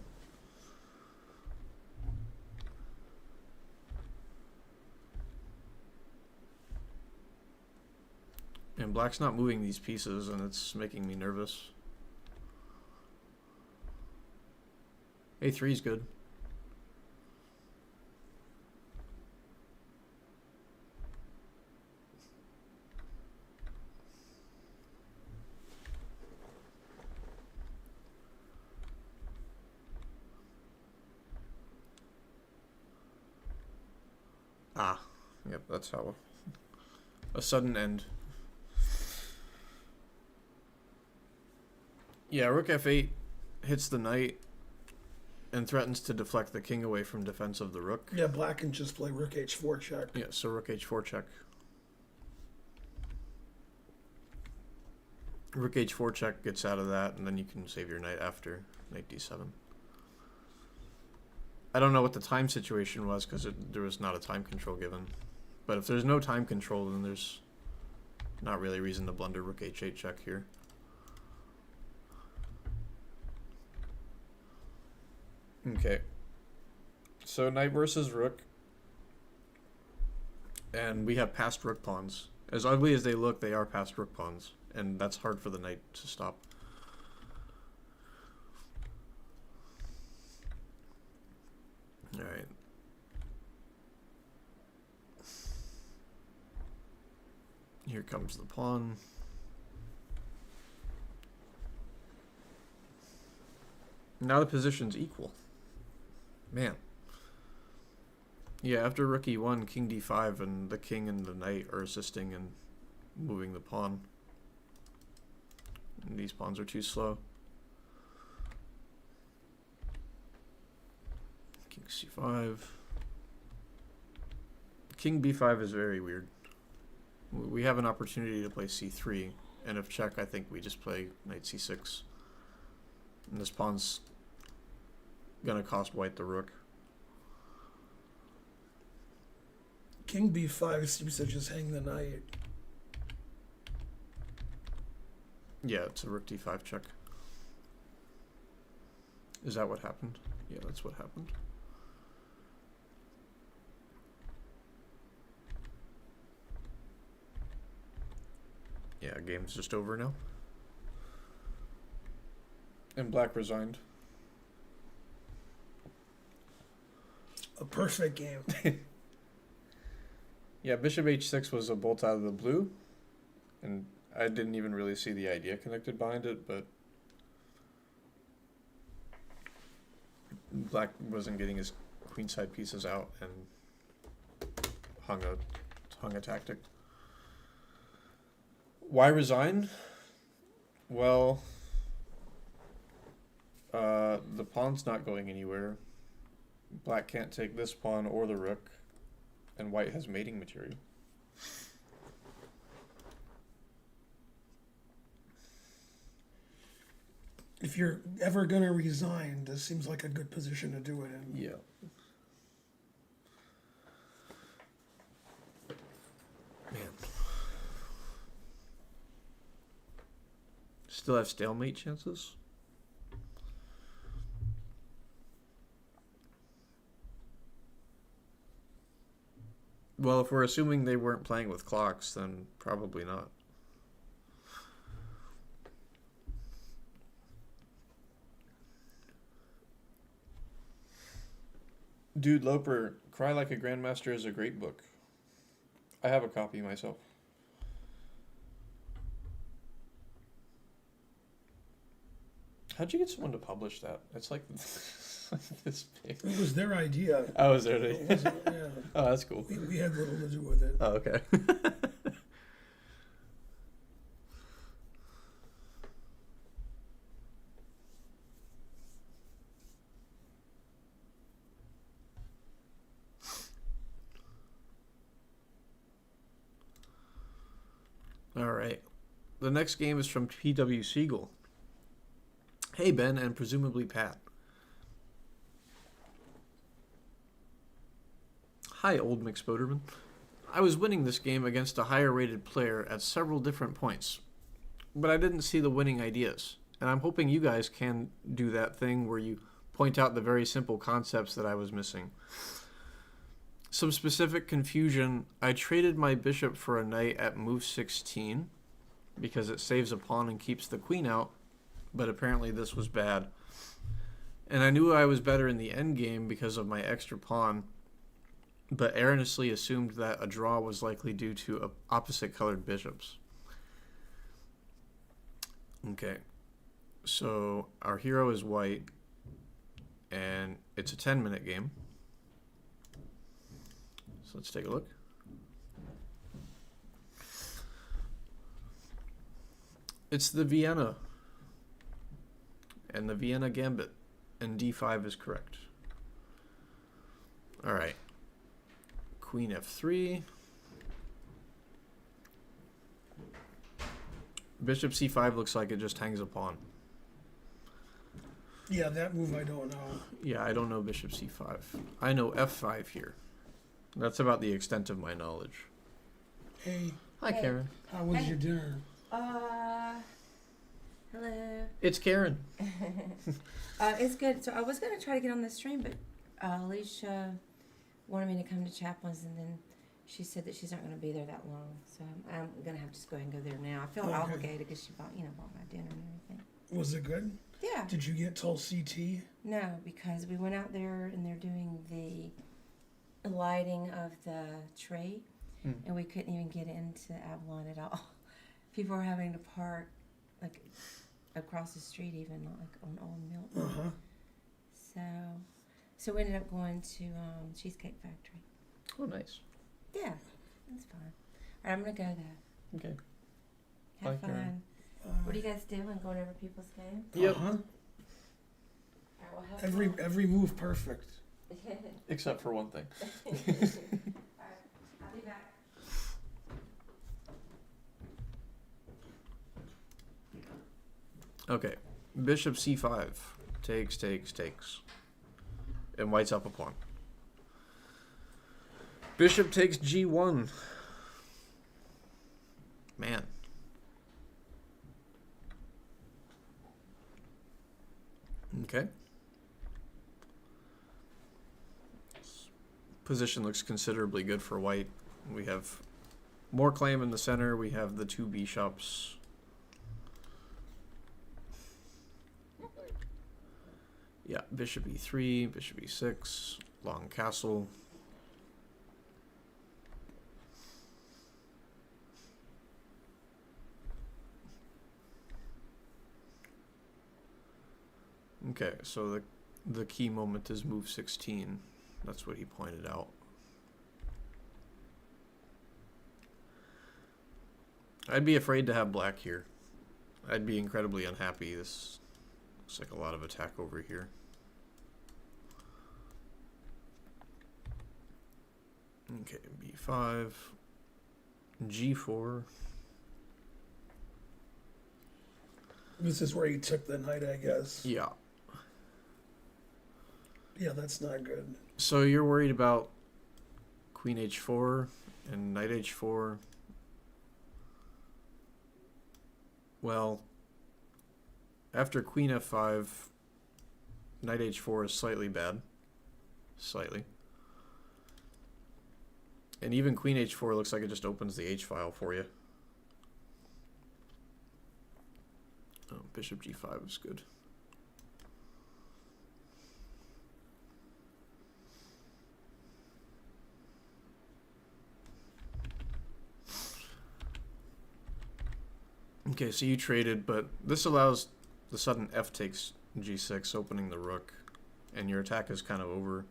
And black's not moving these pieces, and it's making me nervous. a3 is good. Ah, yep, that's how. A sudden end. Yeah, rook f8 hits the knight and threatens to deflect the king away from defense of the rook. Yeah, black can just play rook h4 check. Yeah, so rook h4 check. Rook h4 check gets out of that, and then you can save your knight after knight d7. I don't know what the time situation was because there was not a time control given. But if there's no time control, then there's not really a reason to blunder rook h8 check here. Okay. So knight versus rook. And we have passed rook pawns. As ugly as they look, they are passed rook pawns. And that's hard for the knight to stop. Alright. Here comes the pawn. Now the position's equal. Man. Yeah, after rook e1, king d5, and the king and the knight are assisting in moving the pawn. And these pawns are too slow. King c5. King b5 is very weird. We have an opportunity to play c3, and if check, I think we just play knight c6. And this pawn's gonna cost white the rook. King b5 seems to just hang the knight. Yeah, it's a rook d5 check. Is that what happened? Yeah, that's what happened. Yeah, game's just over now. And black resigned. A perfect game. Yeah, bishop h6 was a bolt out of the blue, and I didn't even really see the idea connected behind it, but black wasn't getting his queenside pieces out and hung a tactic. Why resign? Well, the pawn's not going anywhere. Black can't take this pawn or the rook, and white has mating material. If you're ever gonna resign, this seems like a good position to do it in. Yeah. Man. Still have stalemate chances? Well, if we're assuming they weren't playing with clocks, then probably not. Dude Loper, Cry Like a Grandmaster is a great book. I have a copy myself. How'd you get someone to publish that? It's like this big. It was their idea. Oh, is there? It wasn't, yeah. Oh, that's cool. We had little to do with it. Oh, okay. All right. The next game is from P.W. Siegel. Hey, Ben, and presumably Pat. Hi, old McSpoderman. I was winning this game against a higher rated player at several different points, but I didn't see the winning ideas, and I'm hoping you guys can do that thing where you point out the very simple concepts that I was missing. Some specific confusion: I traded my bishop for a knight at move 16 because it saves a pawn and keeps the queen out, but apparently this was bad. And I knew I was better in the endgame because of my extra pawn, but erroneously assumed that a draw was likely due to opposite colored bishops. Okay, so our hero is white, and it's a 10-minute game. So let's take a look. It's the Vienna, and the Vienna Gambit, and d5 is correct. All right. Queen f3. Bishop c5 looks like it just hangs a pawn. Yeah, that move I don't know. Yeah, I don't know bishop c5. I know f5 here. That's about the extent of my knowledge. Hey, Hi, Hey. Karen. how was your dinner? Hello. It's Karen. It's good. So I was gonna try to get on the stream, but Alicia wanted me to come to Chaplain's, and then she said that she's not gonna be there that long. So I'm gonna have to just go ahead and go there now. I feel Okay. obligated because she bought my dinner and everything. Was it good? Yeah. Did you get till CT? No, because we went out there and they're doing the lighting of the tree, and we couldn't even get into Avalon at all. People were having to park like across the street, even like on Old Milton. So we ended up going to Cheesecake Factory. Oh, nice. Yeah, that's fine. All right, I'm gonna go though. Okay. Have Bye, fun. Karen. What are you guys doing? Going over people's games? Yep. Uh-huh. All right, well, have Every move perfect. fun. Except for one thing. All right, I'll be back. Okay. Bishop c5. Takes. And white's up a pawn. Bishop takes g1. Man. Okay. Position looks considerably good for white. We have more claim in the center. We have the two bishops. Yeah, bishop e3, bishop e6, long castle. Okay, so the key moment is move 16. That's what he pointed out. I'd be afraid to have black here. I'd be incredibly unhappy. This looks like a lot of attack over here. Okay, b5, g4. This is where you took the knight, I guess. Yeah. Yeah, that's not good. So you're worried about queen h4 and knight h4. Well, after queen f5, knight h4 is slightly bad. Slightly. And even queen h4 looks like it just opens the h file for you. Oh, bishop g5 is good. Okay, so you traded, but this allows the sudden f takes g6, opening the rook, and your attack is kind of over.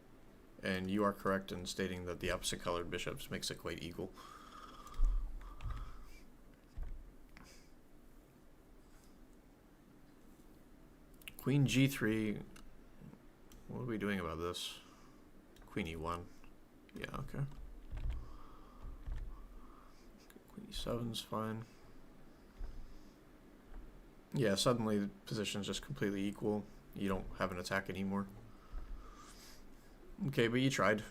And you are correct in stating that the opposite colored bishops makes it quite equal. Queen g3. What are we doing about this? Queen e1. Yeah, okay. Queen e7's fine. Yeah, suddenly the position's just completely equal. You don't have an attack anymore. Okay, but you tried.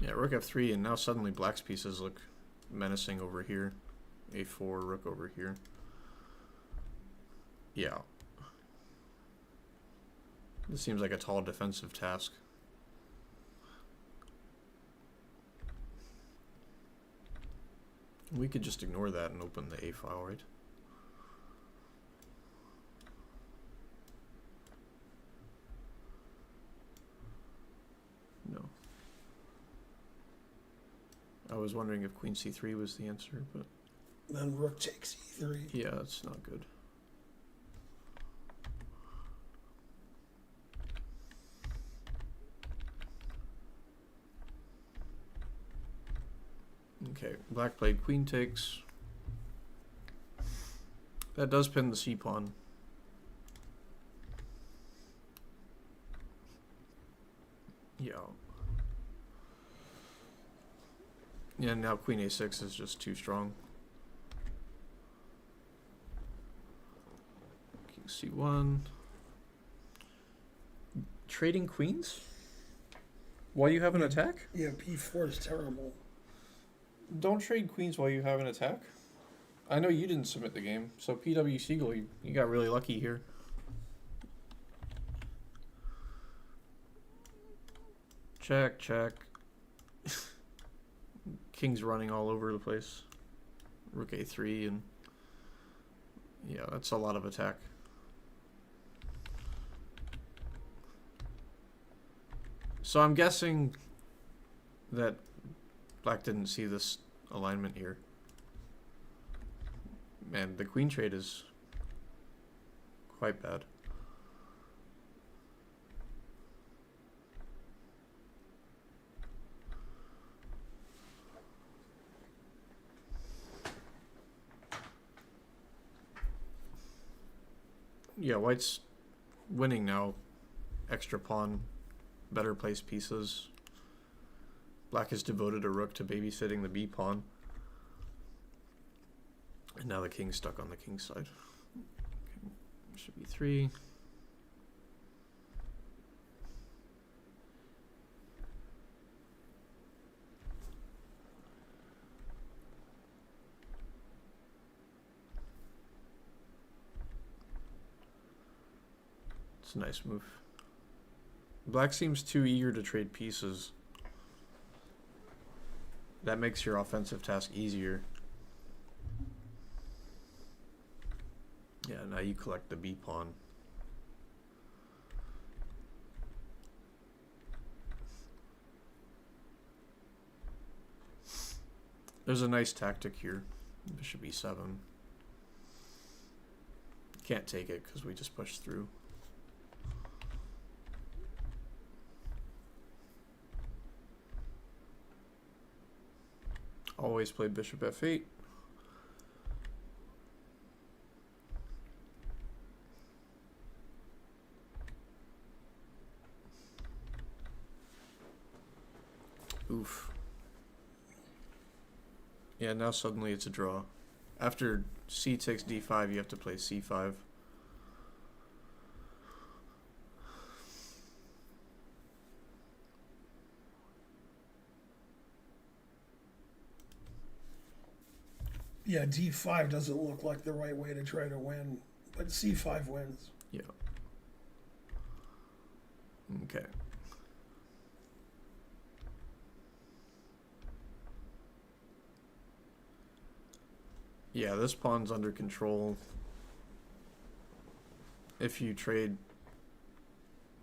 Yeah, rook f3, and now suddenly black's pieces look menacing over here. a4, rook over here. Yeah. This seems like a tall defensive task. We could just ignore that and open the a file, right? No. I was wondering if queen c3 was the answer, but Then rook takes e3. yeah, that's not good. Okay, black played queen takes. That does pin the c pawn. Yeah. Yeah, now queen a6 is just too strong. King c1. Trading queens? While you have an attack? Yeah, p4 is terrible. Don't trade queens while you have an attack. I know you didn't submit the game, so PW Siegel, you got really lucky here. Check, check. King's running all over the place. Rook a3, and yeah, that's a lot of attack. So I'm guessing that black didn't see this alignment here. Man, the queen trade is quite bad. Yeah, white's winning now. Extra pawn, better placed pieces. Black has devoted a rook to babysitting the b pawn. And now the king's stuck on the king's side. Okay. Should be 3. It's a nice move. Black seems too eager to trade pieces. That makes your offensive task easier. Yeah, now you collect the b pawn. There's a nice tactic here. Bishop e7. Can't take it because we just pushed through. Always play bishop f8. Oof. Yeah, now suddenly it's a draw. After c takes d5, you have to play c5. Yeah, d5 doesn't look like the right way to try to win, but c5 wins. Yeah. Okay. Yeah, this pawn's under control. If you trade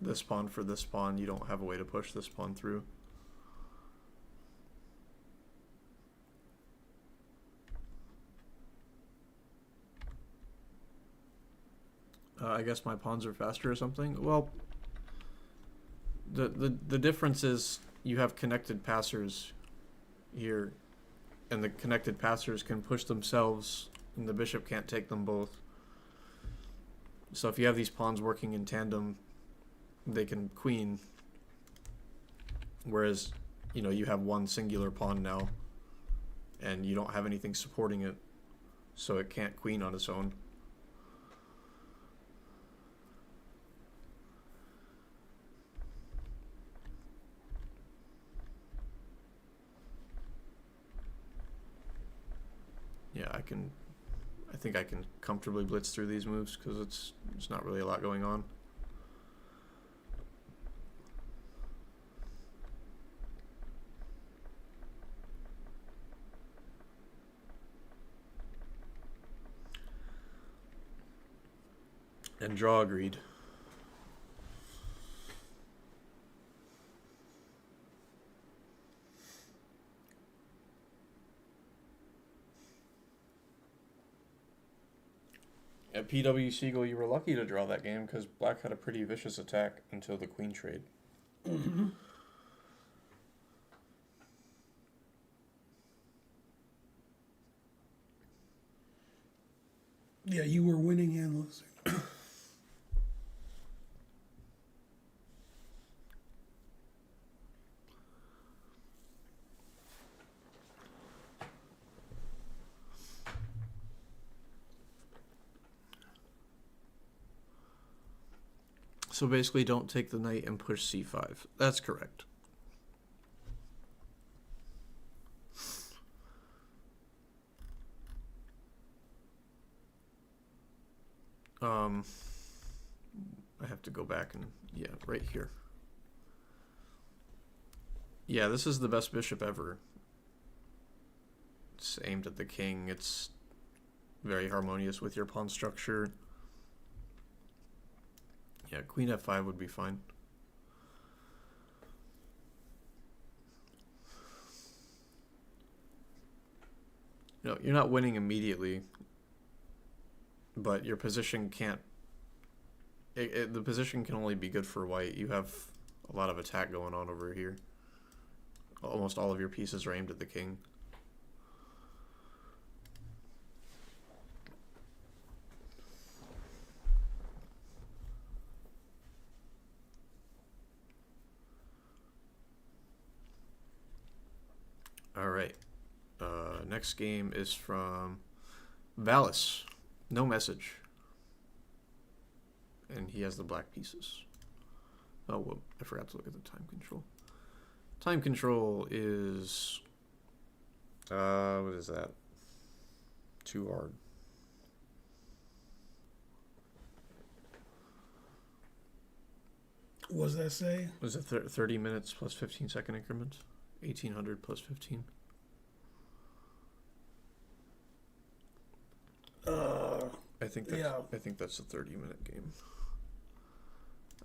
this pawn for this pawn, you don't have a way to push this pawn through. I guess my pawns are faster or something. Well, the difference is you have connected passers here, and the connected passers can push themselves, and the bishop can't take them both. So if you have these pawns working in tandem, they can queen. Whereas, you know, you have one singular pawn now, and you don't have anything supporting it, so it can't queen on its own. Yeah, I think I can comfortably blitz through these moves because it's not really a lot going on. And draw agreed. At PW Siegel, you were lucky to draw that game because black had a pretty vicious attack until the queen trade. Mm-hmm. Yeah, you were winning and losing. So basically, don't take the knight and push c5. That's correct. I have to go back and, yeah, right here. Yeah, this is the best bishop ever. It's aimed at the king. It's very harmonious with your pawn structure. Yeah, queen f5 would be fine. You know, you're not winning immediately, but your position can't... the position can only be good for white. You have a lot of attack going on over here. Almost all of your pieces are aimed at the king. All right. Next game is from Valis. No message. And he has the black pieces. Oh, well, I forgot to look at the time control. Time control is... what is that? Too hard. What does that say? Was it 30 minutes plus 15-second increments? 1800 plus 15. I think that's a 30-minute game.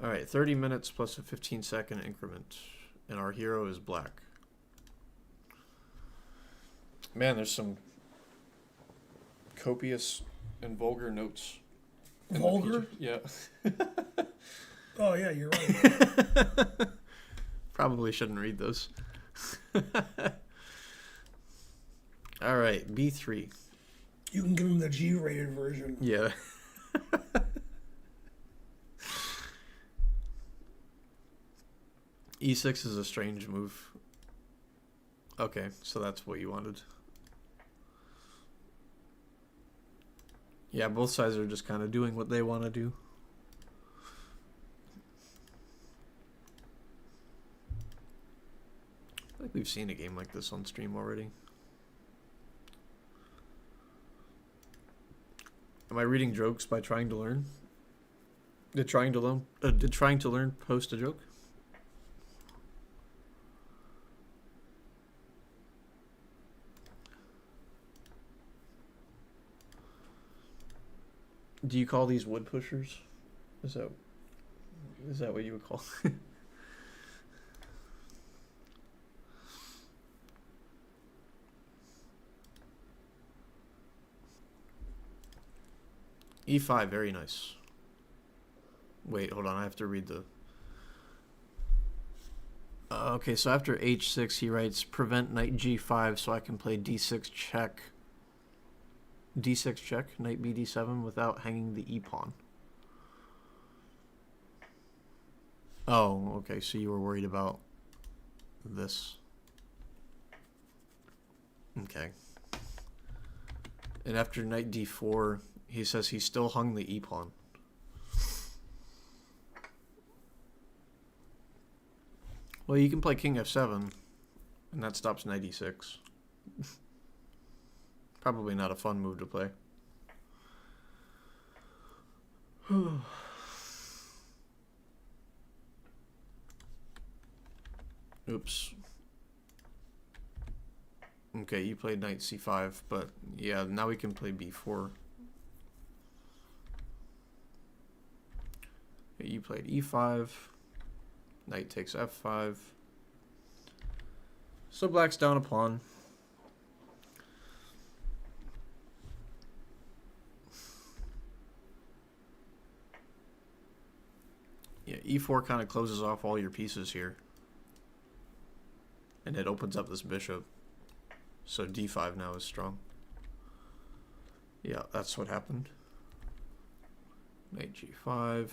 All right, 30 minutes plus a 15-second increment, and our hero is black. Man, there's some copious and vulgar notes. in the Vulgar? future. Yeah. Oh yeah, you're right. Probably shouldn't read those. All right, B3. You can give him the G-rated version. Yeah. E6 is a strange move. Okay, so that's what you wanted. Yeah, both sides are just kind of doing what they want to do. I feel like we've seen a game like this on stream already. Am I reading jokes by trying to learn? Did trying to learn post a joke? Do you call these wood pushers? Is that what you would call? E5, very nice. Wait, hold on, I have to read the... okay, so after H6, he writes, prevent knight G5 so I can play D6 check. D6 check, knight BD7 without hanging the E-pawn. Oh, okay, so you were worried about this. Okay. And after knight D4, he says he still hung the E-pawn. Well, you can play king F7, and that stops knight E6. Probably not a fun move to play. Oops. Okay, you played knight C5, but yeah, now we can play B4. Okay, you played E5. Knight takes F5. So black's down a pawn. Yeah, E4 kind of closes off all your pieces here. And it opens up this bishop. So D5 now is strong. Yeah, that's what happened. Knight G5.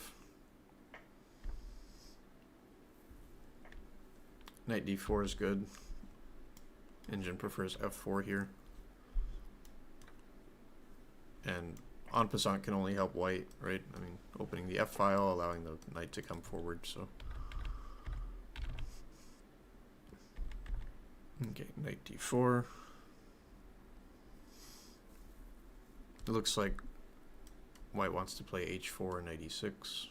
Knight D4 is good. Engine prefers F4 here. And en passant can only help white, right? I mean, opening the F file, allowing the knight to come forward, so. Okay, knight D4. It looks like white wants to play H4 and knight E6.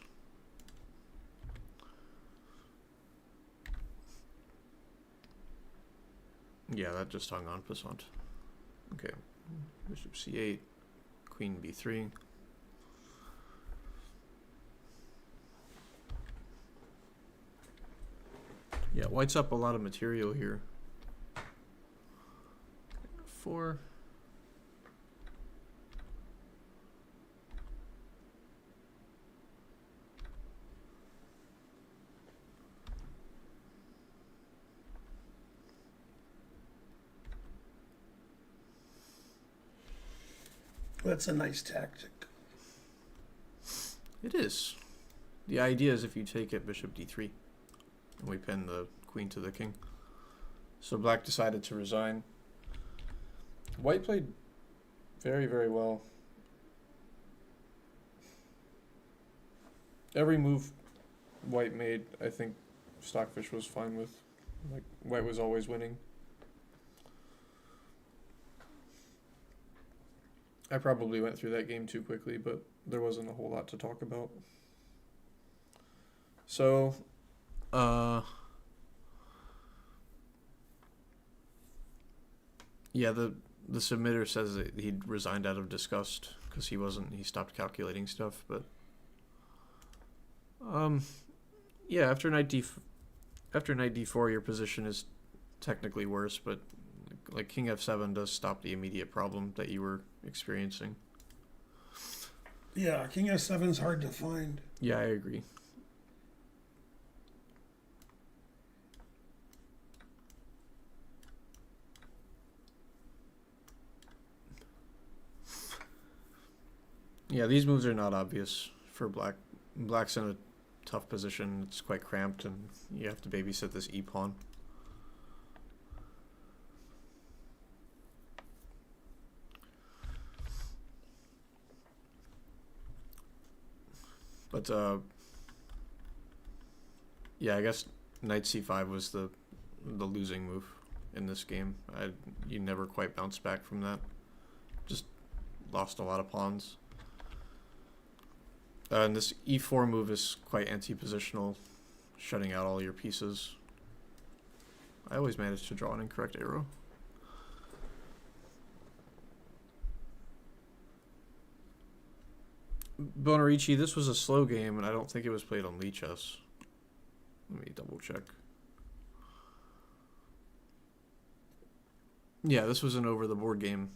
Yeah, that just hung en passant. Okay, bishop C8, queen B3. Yeah, white's up a lot of material here. 4. That's a nice tactic. It is. The idea is if you take it, bishop D3, and we pin the queen to the king. So black decided to resign. White played very, very well. Every move white made, I think Stockfish was fine with. Like, white was always winning. I probably went through that game too quickly, but there wasn't a whole lot to talk about. So, yeah, the submitter says that he resigned out of disgust because he stopped calculating stuff, but yeah, after knight d4 your position is technically worse, but like king f7 does stop the immediate problem that you were experiencing. Yeah, king f7's hard to find. Yeah, I agree. Yeah, these moves are not obvious for black. Black's in a tough position. It's quite cramped, and you have to babysit this e-pawn. But, yeah, I guess knight c5 was the losing move in this game. You never quite bounced back from that. Just lost a lot of pawns. And this e4 move is quite anti-positional, shutting out all your pieces. I always manage to draw an incorrect arrow. Bonarici, this was a slow game, and I don't think it was played on Lichess. Let me double check. Yeah, this was an over-the-board game.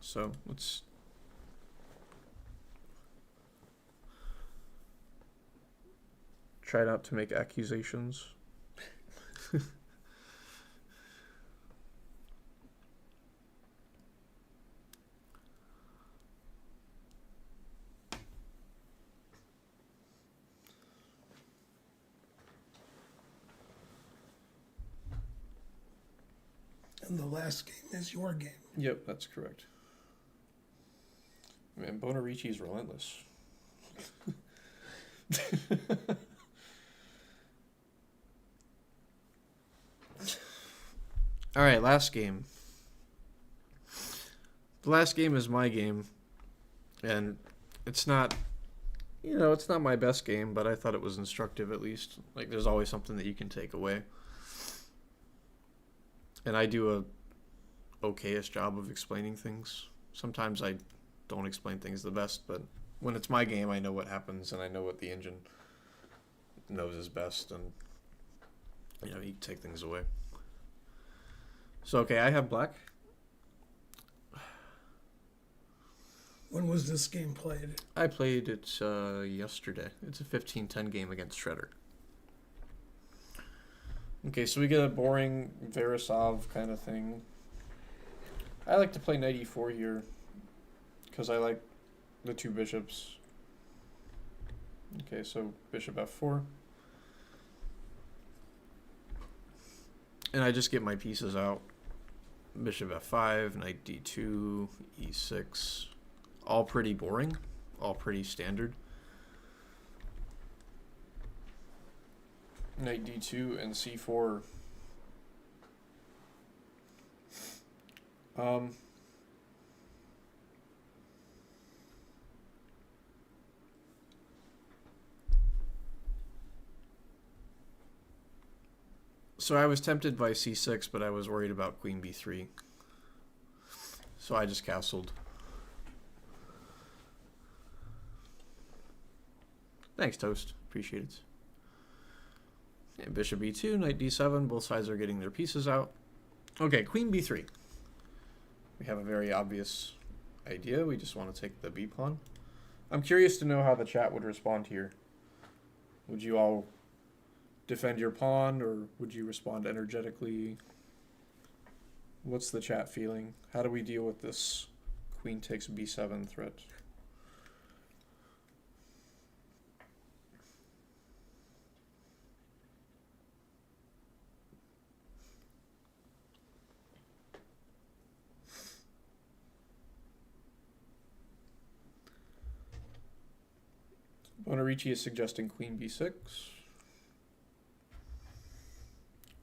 So, let's... try not to make accusations. And the last game is your game. Yep, that's correct. Man, Bonarici is relentless. All right, last game. The last game is my game, and it's not, it's not my best game, but I thought it was instructive at least. Like, there's always something that you can take away. And I do a okayish job of explaining things. Sometimes I don't explain things the best, but when it's my game, I know what happens, and I know what the engine knows is best, and, you can take things away. So, okay, I have black. When was this game played? I played it yesterday. It's a 15-10 game against Shredder. Okay, so we get a boring Verisov kind of thing. I like to play knight e4 here because I like the two bishops. Okay, so bishop f4. And I just get my pieces out. Bishop f5, knight d2, e6. All pretty boring, all pretty standard. Knight d2 and c4. So I was tempted by c6, but I was worried about queen b3. So I just castled. Thanks, Toast. Appreciate it. And bishop e2, knight d7. Both sides are getting their pieces out. Okay, queen b3. We have a very obvious idea. We just want to take the b pawn. I'm curious to know how the chat would respond here. Would you all defend your pawn, or would you respond energetically? What's the chat feeling? How do we deal with this queen takes b7 threat? Bonarici is suggesting queen b6.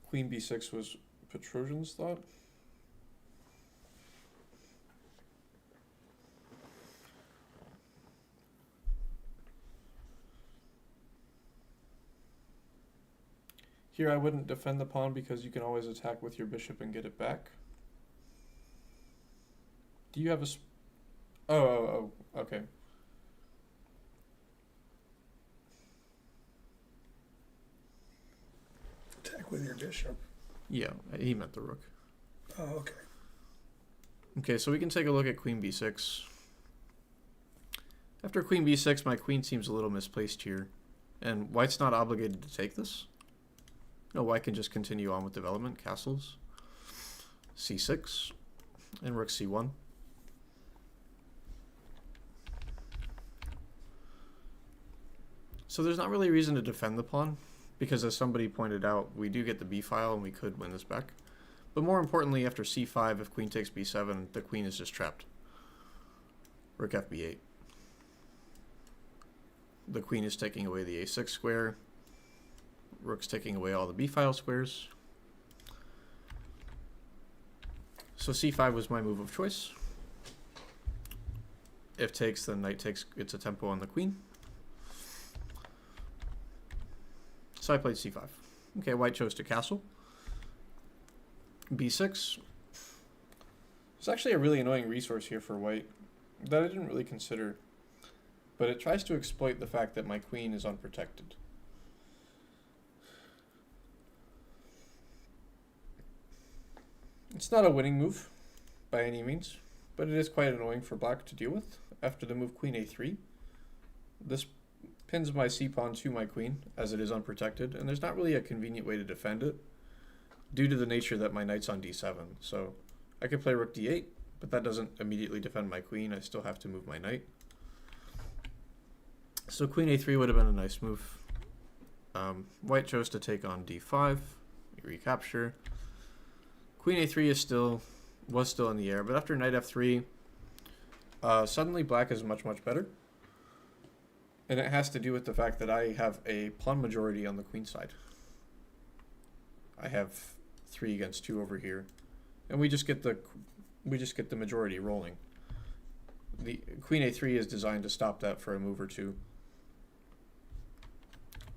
Queen b6 was Petrosian's thought. Here I wouldn't defend the pawn because you can always attack with your bishop and get it back. Do you have a... Oh, okay. Attack with your bishop. Yeah, he meant the rook. Oh, okay. Okay, so we can take a look at queen b6. After queen b6, my queen seems a little misplaced here. And white's not obligated to take this. No, white can just continue on with development, castles. c6, and rook c1. So there's not really a reason to defend the pawn, because as somebody pointed out, we do get the b file and we could win this back. But more importantly, after c5, if queen takes b7, the queen is just trapped. Rook fb8. The queen is taking away the a6 square. Rook's taking away all the b file squares. So c5 was my move of choice. If takes, then knight takes, gets a tempo on the queen. So I played c5. Okay, white chose to castle. b6. It's actually a really annoying resource here for white that I didn't really consider. But it tries to exploit the fact that my queen is unprotected. It's not a winning move by any means, but it is quite annoying for black to deal with. After the move queen a3, this pins my c-pawn to my queen, as it is unprotected, and there's not really a convenient way to defend it, due to the nature that my knight's on d7. So I could play rook d8, but that doesn't immediately defend my queen. I still have to move my knight. So queen a3 would have been a nice move. White chose to take on d5, recapture. Queen a3 was still in the air, but after knight f3, suddenly black is much better. And it has to do with the fact that I have a pawn majority on the queen side. I have 3 against 2 over here, and we just get the majority rolling. The queen a3 is designed to stop that for a move or two.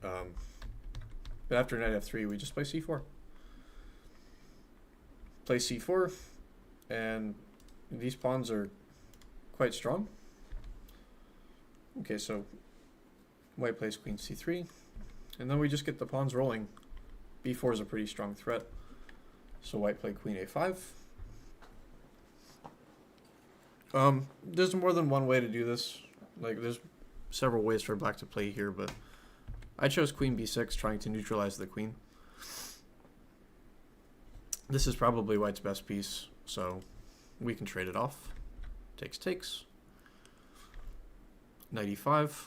But after knight f3, we just play c4. Play c4, and these pawns are quite strong. Okay, so white plays queen c3, and then we just get the pawns rolling. b4 is a pretty strong threat, so white played queen a5. There's more than one way to do this. Like, there's several ways for black to play here, but I chose queen b6, trying to neutralize the queen. This is probably white's best piece, so we can trade it off. Takes. Knight e5.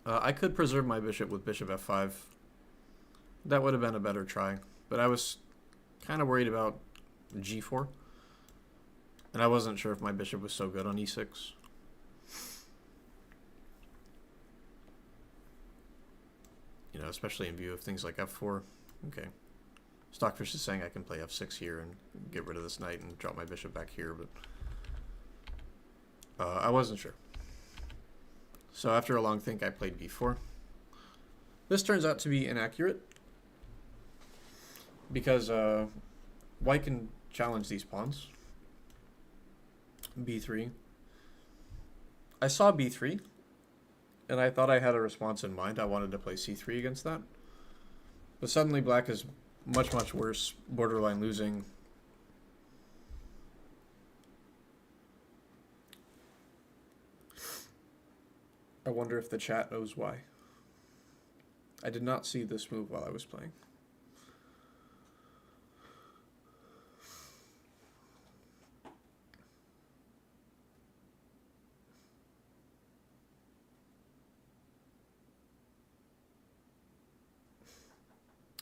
I could preserve my bishop with bishop f5. That would have been a better try, but I was kind of worried about g4, and I wasn't sure if my bishop was so good on e6. You know, especially in view of things like f4. Okay. Stockfish is saying I can play f6 here and get rid of this knight and drop my bishop back here, but I wasn't sure. So after a long think, I played b4. This turns out to be inaccurate because white can challenge these pawns. b3. I saw b3, and I thought I had a response in mind. I wanted to play c3 against that. But suddenly black is much worse, borderline losing. I wonder if the chat knows why. I did not see this move while I was playing.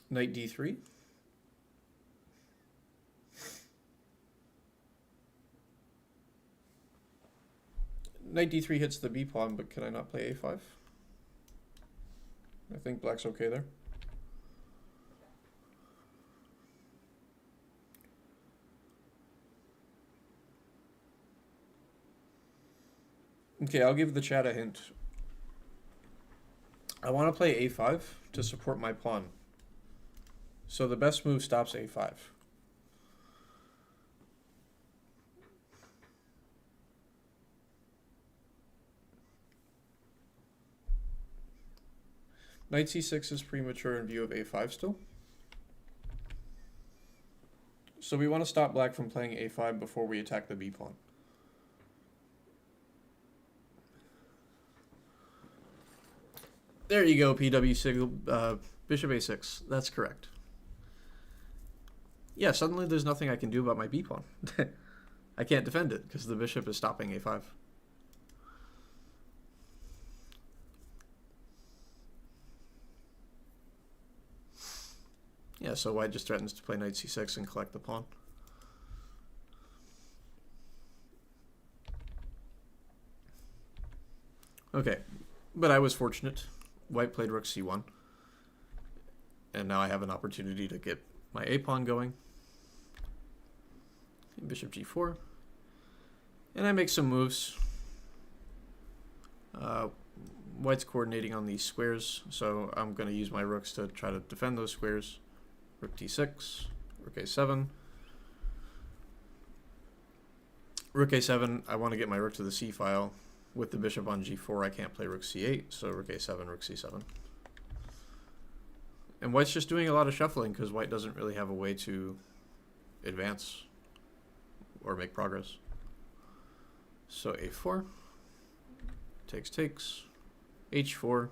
Knight d3. Knight d3 hits the b pawn, but can I not play a5? I think black's okay there. Okay, I'll give the chat a hint. I want to play a5 to support my pawn. So the best move stops a5. Knight c6 is premature in view of a5 still. So we want to stop black from playing a5 before we attack the b pawn. There you go, PW Signal. Bishop a6. That's correct. Yeah, suddenly there's nothing I can do about my b pawn. I can't defend it because the bishop is stopping a5. Yeah, so white just threatens to play knight c6 and collect the pawn. Okay, but I was fortunate. White played rook c1. And now I have an opportunity to get my a pawn going. Bishop g4. And I make some moves. White's coordinating on these squares, so I'm going to use my rooks to try to defend those squares. Rook d6, rook a7. Rook a7, I want to get my rook to the c file. With the bishop on g4, I can't play rook c8, so rook a7, rook c7. And white's just doing a lot of shuffling because white doesn't really have a way to advance or make progress. So a4, takes, h4,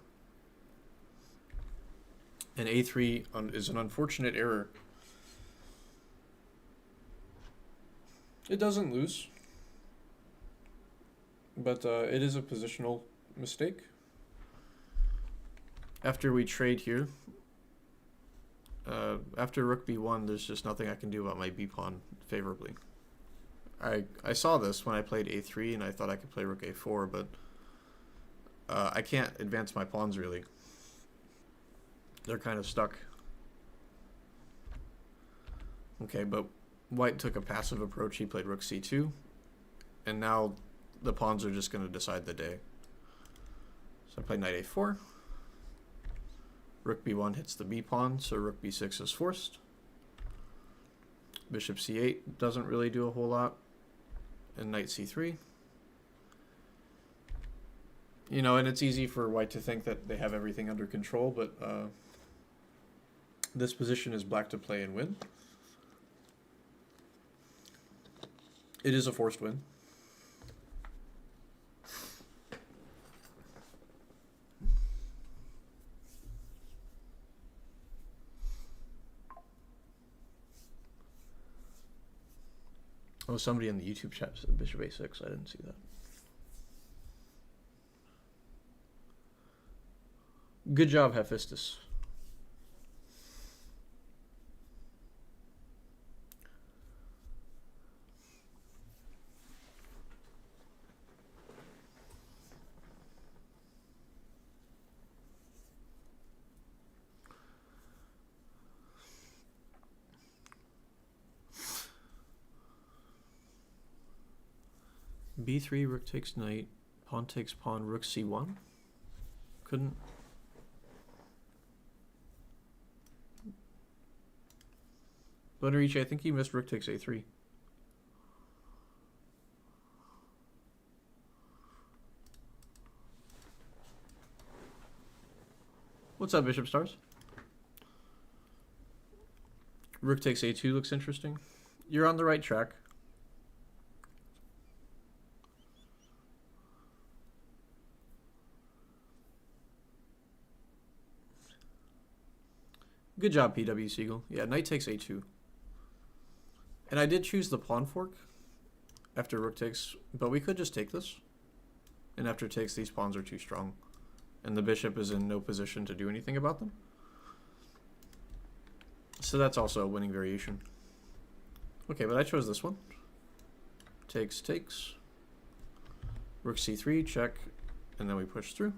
and a3 is an unfortunate error. It doesn't lose, but it is a positional mistake. After we trade here, after rook b1, there's just nothing I can do about my b pawn favorably. I saw this when I played a3 and I thought I could play rook a4, but I can't advance my pawns really. They're kind of stuck. Okay, but white took a passive approach. He played rook c2, and now the pawns are just going to decide the day. So I play knight a4. Rook b1 hits the b pawn, so rook b6 is forced. Bishop c8 doesn't really do a whole lot. And knight c3. You know, and it's easy for white to think that they have everything under control, but this position is black to play and win. It is a forced win. Oh, somebody in the YouTube chat said bishop a6. I didn't see that. Good job, Hephaestus. b3, rook takes knight, pawn takes pawn, rook c1. Couldn't. Blunderich, I think you missed rook takes a3. What's up, Bishop Stars? Rook takes a2 looks interesting. You're on the right track. Good job, PW Siegel. Yeah, knight takes a2. And I did choose the pawn fork after rook takes, but we could just take this. And after takes, these pawns are too strong. And the bishop is in no position to do anything about them. So that's also a winning variation. Okay, but I chose this one. Takes. Rook c3, check, and then we push through.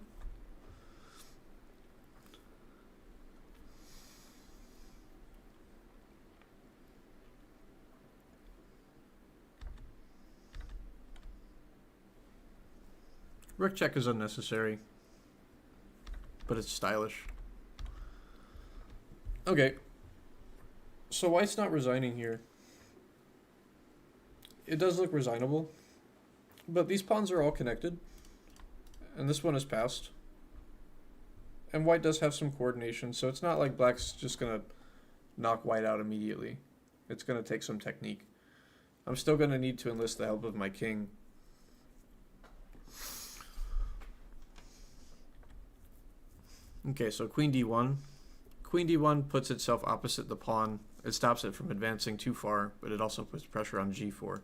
Rook check is unnecessary, but it's stylish. Okay, so white's not resigning here. It does look resignable, but these pawns are all connected, and this one is passed. And white does have some coordination, so it's not like black's just gonna knock white out immediately. It's going to take some technique. I'm still going to need to enlist the help of my king. Okay, so queen d1. Queen d1 puts itself opposite the pawn. It stops it from advancing too far, but it also puts pressure on g4.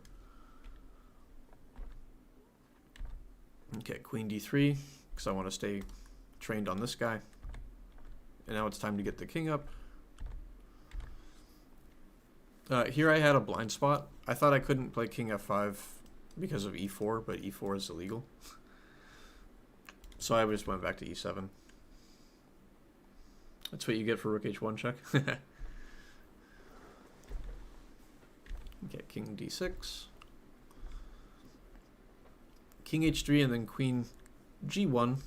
Okay, queen d3, because I want to stay trained on this guy. And now it's time to get the king up. Here I had a blind spot. I thought I couldn't play king f5 because of e4, but e4 is illegal. So I just went back to e7. That's what you get for rook h1 check. Okay, king d6. King h3 and then queen g1.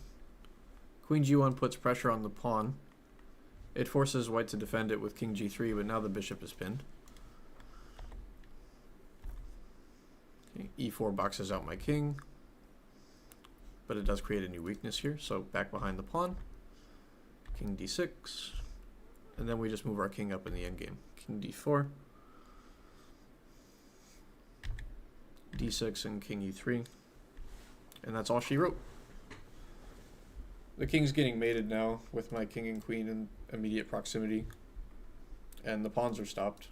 Queen g1 puts pressure on the pawn. It forces white to defend it with king g3, but now the bishop is pinned. Okay, e4 boxes out my king, but it does create a new weakness here, so back behind the pawn. King d6, and then we just move our king up in the endgame. King d4, d6, and king e3, and that's all she wrote. The king's getting mated now with my king and queen in immediate proximity, and the pawns are stopped.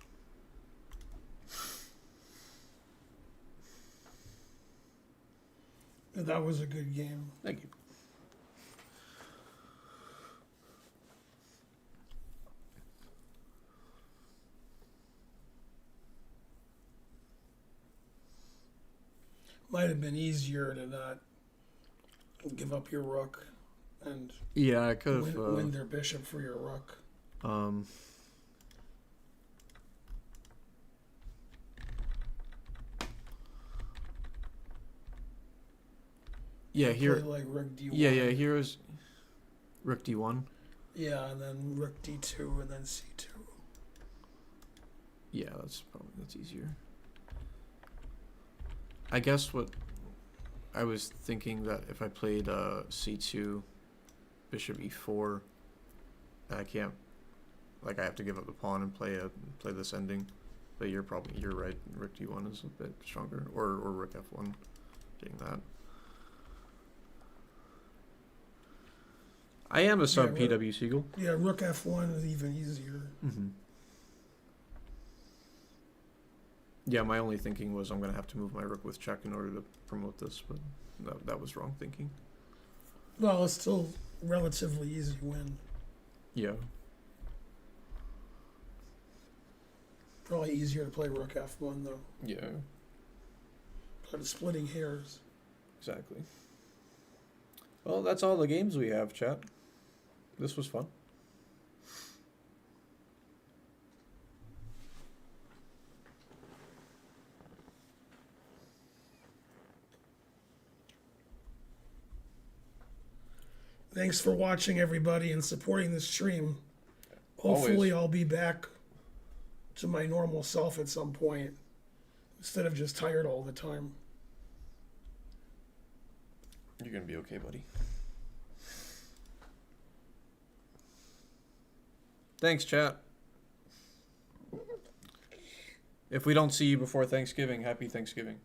That was a good game. Thank you. Might have been easier to not give up your rook and Yeah, I could have. win their bishop for your rook. Yeah, here. Play like rook d1. Yeah, here's rook d1. Yeah, and then rook d2 and then c2. Yeah, that's easier. I guess what I was thinking that if I played c2, bishop e4, I can't, like, I have to give up the pawn and play this ending. But you're right. Rook d1 is a bit stronger, or rook f1, getting that. I am a sub Yeah, PW Siegel. Yeah, rook f1 is even easier. Mm-hmm. Yeah, my only thinking was I'm going to have to move my rook with check in order to promote this, but that was wrong thinking. Well, it's still relatively easy win. Yeah. Probably easier to play rook f1 though. Yeah, But it's splitting hairs. exactly. Well, that's all the games we have, chat. This was fun. Thanks for watching, everybody, and supporting the stream. Hopefully, Always. I'll be back to my normal self at some point instead of just tired all the time. You're going to be okay, buddy. Thanks, chat. If we don't see you before Thanksgiving, happy Thanksgiving.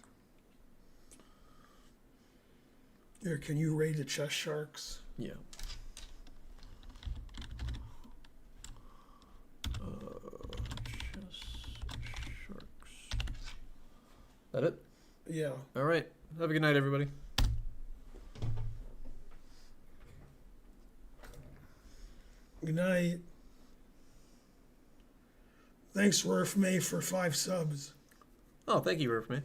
Here, can you raid the chess sharks? Yeah. Chess sharks. That it? Yeah. All right. Have a good night, everybody. Good night. Thanks, Rurf May, for 5 subs. Oh, thank you, Rurf, man.